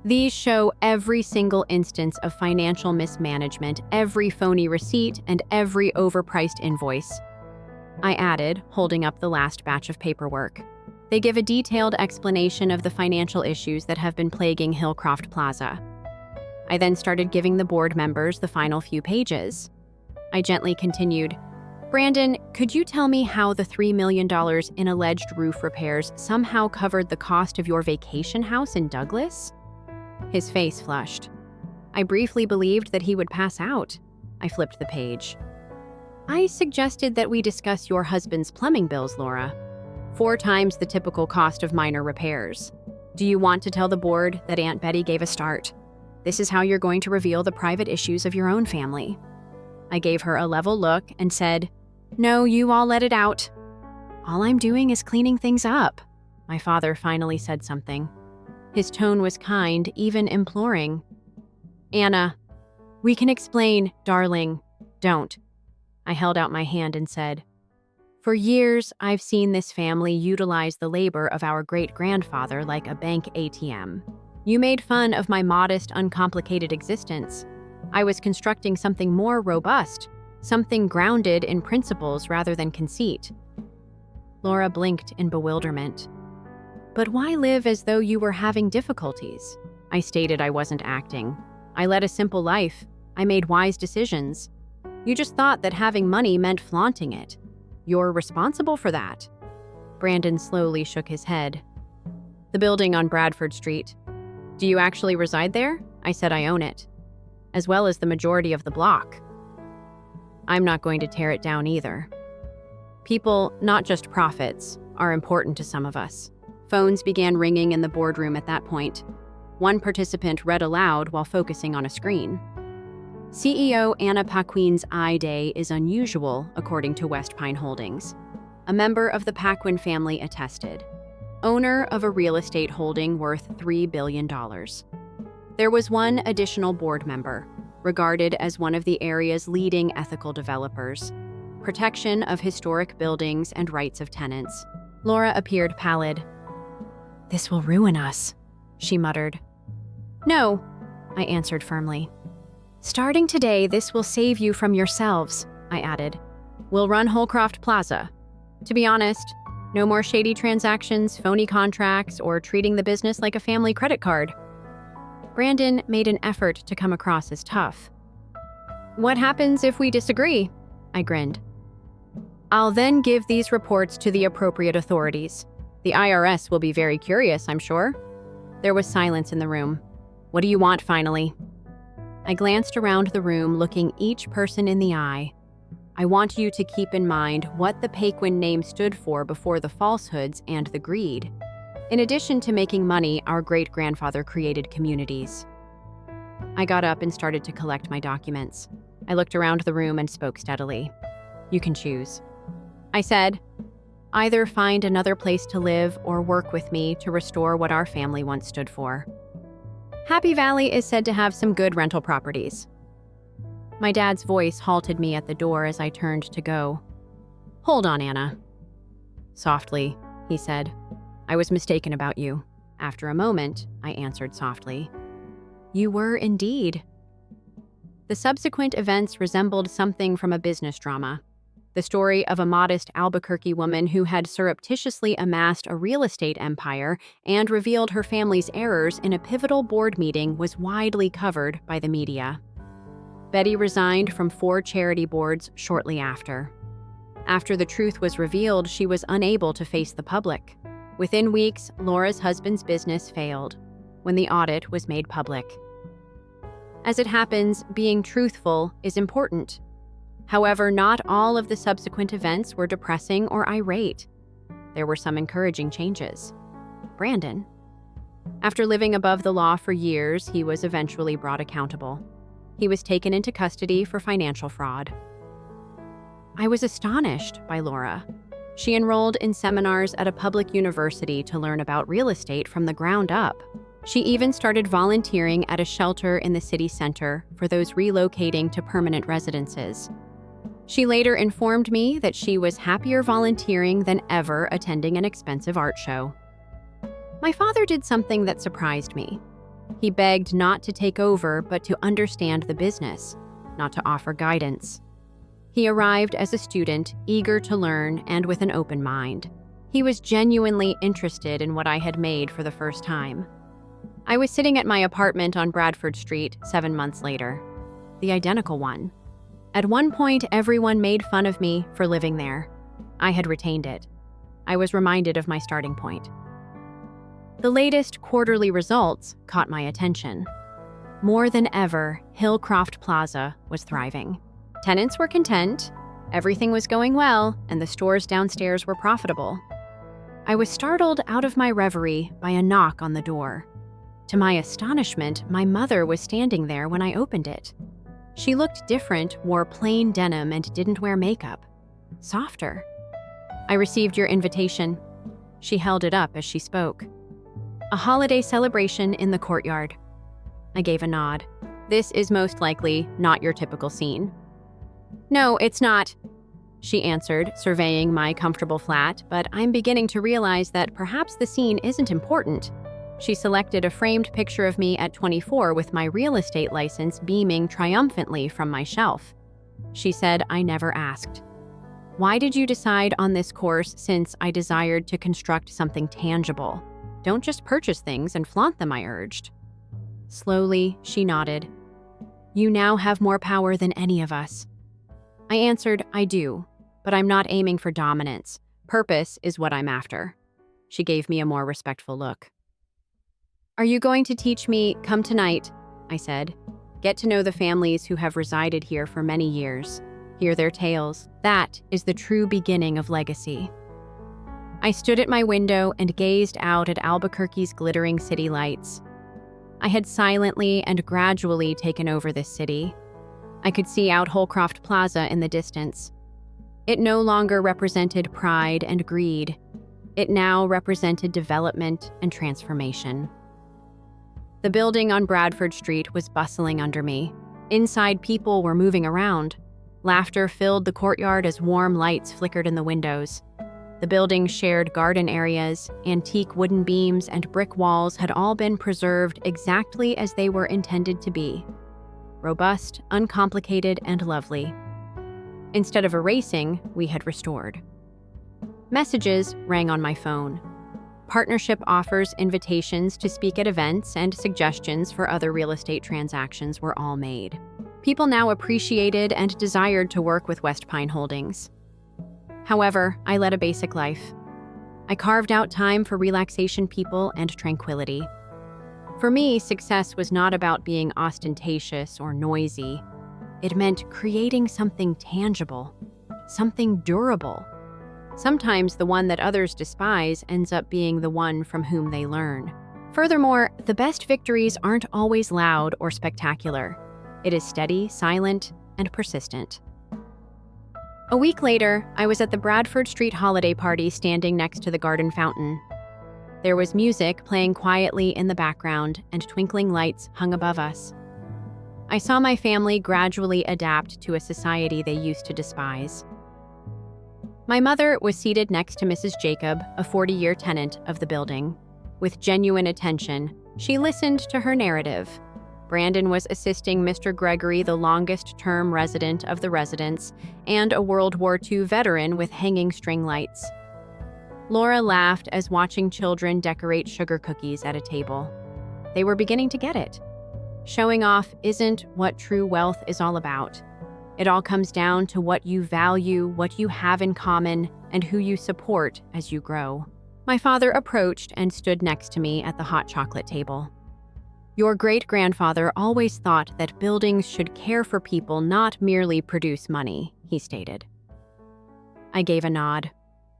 These show every single instance of financial mismanagement, every phony receipt, and every overpriced invoice. I added, holding up the last batch of paperwork. They give a detailed explanation of the financial issues that have been plaguing Hillcroft Plaza. I then started giving the board members the final few pages. I gently continued, Brandon, could you tell me how the $3 million in alleged roof repairs somehow covered the cost of your vacation house in Douglas? His face flushed. I briefly believed that he would pass out. I flipped the page. I suggested that we discuss your husband's plumbing bills, Laura. 4 times the typical cost of minor repairs. Do you want to tell the board that Aunt Betty gave a start? This is how you're going to reveal the private issues of your own family. I gave her a level look and said, "No, you all let it out." "All I'm doing is cleaning things up." My father finally said something. His tone was kind, even imploring. "Anna, we can explain, darling." "Don't." I held out my hand and said, "For years, I've seen this family utilize the labor of our great-grandfather like a bank ATM. You made fun of my modest, uncomplicated existence. I was constructing something more robust, something grounded in principles rather than conceit." Laura blinked in bewilderment. "But why live as though you were having difficulties?" I stated I wasn't acting. I led a simple life. I made wise decisions. You just thought that having money meant flaunting it. You're responsible for that. Brandon slowly shook his head. "The building on Bradford Street. Do you actually reside there?" I said I own it, as well as the majority of the block. I'm not going to tear it down either. People, not just profits, are important to some of us. Phones began ringing in the boardroom at that point. One participant read aloud while focusing on a screen. "CEO Anna Paquin's Eye Day is unusual, according to West Pine Holdings. A member of the Paquin family attested. Owner of a real estate holding worth $3 billion. There was one additional board member, regarded as one of the area's leading ethical developers. Protection of historic buildings and rights of tenants." Laura appeared pallid. "This will ruin us," she muttered. "No," I answered firmly. "Starting today, this will save you from yourselves," I added. "We'll run Holcroft Plaza. To be honest, no more shady transactions, phony contracts, or treating the business like a family credit card." Brandon made an effort to come across as tough. "What happens if we disagree?" I grinned. "I'll then give these reports to the appropriate authorities. The IRS will be very curious, I'm sure." There was silence in the room. "What do you want, finally?" I glanced around the room, looking each person in the eye. "I want you to keep in mind what the Paquin name stood for before the falsehoods and the greed. In addition to making money, our great-grandfather created communities." I got up and started to collect my documents. I looked around the room and spoke steadily. "You can choose." I said, "Either find another place to live or work with me to restore what our family once stood for. Happy Valley is said to have some good rental properties." My dad's voice halted me at the door as I turned to go. "Hold on, Anna." "Softly," he said. "I was mistaken about you." After a moment, I answered softly. "You were indeed." The subsequent events resembled something from a business drama. The story of a modest Albuquerque woman who had surreptitiously amassed a real estate empire and revealed her family's errors in a pivotal board meeting was widely covered by the media. Betty resigned from 4 charity boards shortly after. After the truth was revealed, she was unable to face the public. Within weeks, Laura's husband's business failed when the audit was made public. As it happens, being truthful is important. However, not all of the subsequent events were depressing or irate. There were some encouraging changes. Brandon. After living above the law for years, he was eventually brought accountable. He was taken into custody for financial fraud. I was astonished by Laura. She enrolled in seminars at a public university to learn about real estate from the ground up. She even started volunteering at a shelter in the city center for those relocating to permanent residences. She later informed me that she was happier volunteering than ever attending an expensive art show. My father did something that surprised me. He begged not to take over, but to understand the business, not to offer guidance. He arrived as a student, eager to learn and with an open mind. He was genuinely interested in what I had made for the first time. I was sitting at my apartment on Bradford Street 7 months later, the identical one. At one point, everyone made fun of me for living there. I had retained it. I was reminded of my starting point. The latest quarterly results caught my attention. More than ever, Hillcroft Plaza was thriving. Tenants were content, everything was going well, and the stores downstairs were profitable. I was startled out of my reverie by a knock on the door. To my astonishment, my mother was standing there when I opened it. She looked different, wore plain denim, and didn't wear makeup. Softer. "I received your invitation." She held it up as she spoke. "A holiday celebration in the courtyard." I gave a nod. "This is most likely not your typical scene." "No, it's not," she answered, surveying my comfortable flat, "but I'm beginning to realize that perhaps the scene isn't important." She selected a framed picture of me at 24 with my real estate license beaming triumphantly from my shelf. She said, "I never asked. Why did you decide on this course since I desired to construct something tangible? Don't just purchase things and flaunt them," I urged. Slowly, she nodded. "You now have more power than any of us." I answered, "I do, but I'm not aiming for dominance. Purpose is what I'm after." She gave me a more respectful look. "Are you going to teach me, come tonight?" I said. "Get to know the families who have resided here for many years. Hear their tales. That is the true beginning of legacy." I stood at my window and gazed out at Albuquerque's glittering city lights. I had silently and gradually taken over this city. I could see out Holcroft Plaza in the distance. It no longer represented pride and greed. It now represented development and transformation. The building on Bradford Street was bustling under me. Inside, people were moving around. Laughter filled the courtyard as warm lights flickered in the windows. The building shared garden areas, antique wooden beams, and brick walls had all been preserved exactly as they were intended to be. Robust, uncomplicated, and lovely. Instead of erasing, we had restored. Messages rang on my phone. Partnership offers, invitations to speak at events, and suggestions for other real estate transactions were all made. People now appreciated and desired to work with West Pine Holdings. However, I led a basic life. I carved out time for relaxation, people, and tranquility. For me, success was not about being ostentatious or noisy. It meant creating something tangible, something durable. Sometimes the one that others despise ends up being the one from whom they learn. Furthermore, the best victories aren't always loud or spectacular. It is steady, silent, and persistent. A week later, I was at the Bradford Street holiday party standing next to the garden fountain. There was music playing quietly in the background, and twinkling lights hung above us. I saw my family gradually adapt to a society they used to despise. My mother was seated next to Mrs. Jacob, a 40-year tenant of the building. With genuine attention, she listened to her narrative. Brandon was assisting Mr. Gregory, the longest-term resident of the residence, and a World War II veteran with hanging string lights. Laura laughed as watching children decorate sugar cookies at a table. They were beginning to get it. Showing off isn't what true wealth is all about. It all comes down to what you value, what you have in common, and who you support as you grow. My father approached and stood next to me at the hot chocolate table. "Your great-grandfather always thought that buildings should care for people, not merely produce money," he stated. I gave a nod.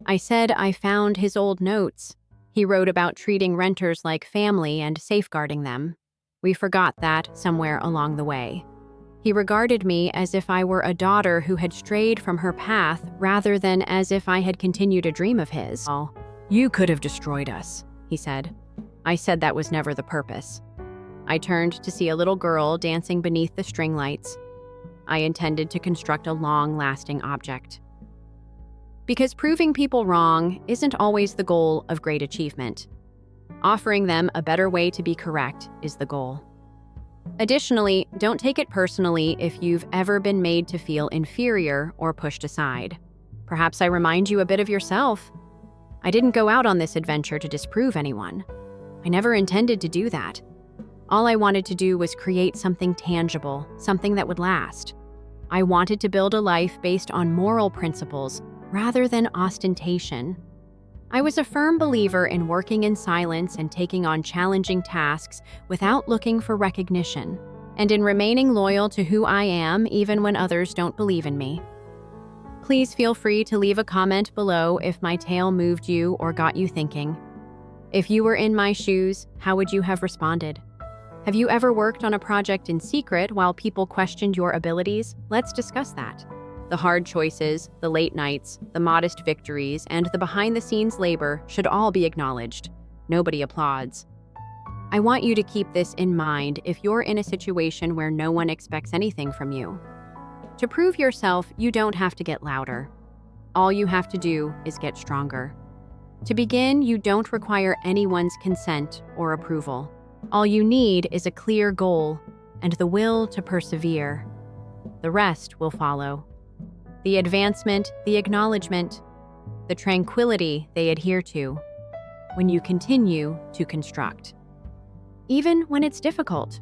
I said I found his old notes. He wrote about treating renters like family and safeguarding them. We forgot that somewhere along the way. He regarded me as if I were a daughter who had strayed from her path rather than as if I had continued a dream of his. "Oh, you could have destroyed us," he said. I said that was never the purpose. I turned to see a little girl dancing beneath the string lights. I intended to construct a long-lasting object. Because proving people wrong isn't always the goal of great achievement. Offering them a better way to be correct is the goal. Additionally, don't take it personally if you've ever been made to feel inferior or pushed aside. Perhaps I remind you a bit of yourself. I didn't go out on this adventure to disprove anyone. I never intended to do that. All I wanted to do was create something tangible, something that would last. I wanted to build a life based on moral principles rather than ostentation. I was a firm believer in working in silence and taking on challenging tasks without looking for recognition, and in remaining loyal to who I am even when others don't believe in me. Please feel free to leave a comment below if my tale moved you or got you thinking. If you were in my shoes, how would you have responded? Have you ever worked on a project in secret while people questioned your abilities? Let's discuss that. The hard choices, the late nights, the modest victories, and the behind-the-scenes labor should all be acknowledged. Nobody applauds. I want you to keep this in mind if you're in a situation where no one expects anything from you. To prove yourself, you don't have to get louder. All you have to do is get stronger. To begin, you don't require anyone's consent or approval. All you need is a clear goal and the will to persevere. The rest will follow. The advancement, the acknowledgement, the tranquility they adhere to when you continue to construct. Even when it's difficult.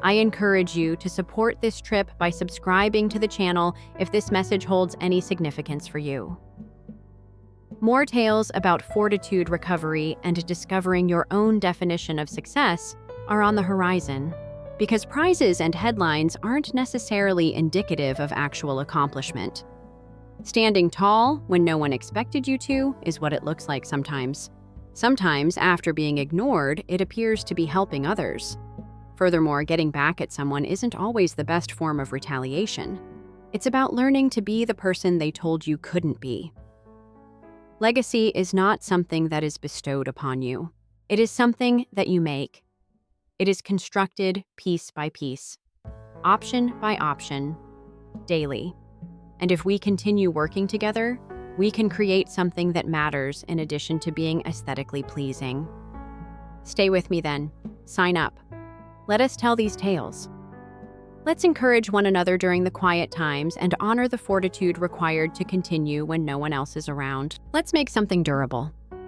I encourage you to support this trip by subscribing to the channel if this message holds any significance for you. More tales about fortitude recovery and discovering your own definition of success are on the horizon, because prizes and headlines aren't necessarily indicative of actual accomplishment. Standing tall when no one expected you to is what it looks like sometimes. Sometimes, after being ignored, it appears to be helping others. Furthermore, getting back at someone isn't always the best form of retaliation. It's about learning to be the person they told you couldn't be. Legacy is not something that is bestowed upon you. It is something that you make. It is constructed piece by piece, option by option, daily. And if we continue working together, we can create something that matters in addition to being aesthetically pleasing. Stay with me then. Sign up. Let us tell these tales. Let's encourage one another during the quiet times and honor the fortitude required to continue when no one else is around. Let's make something durable.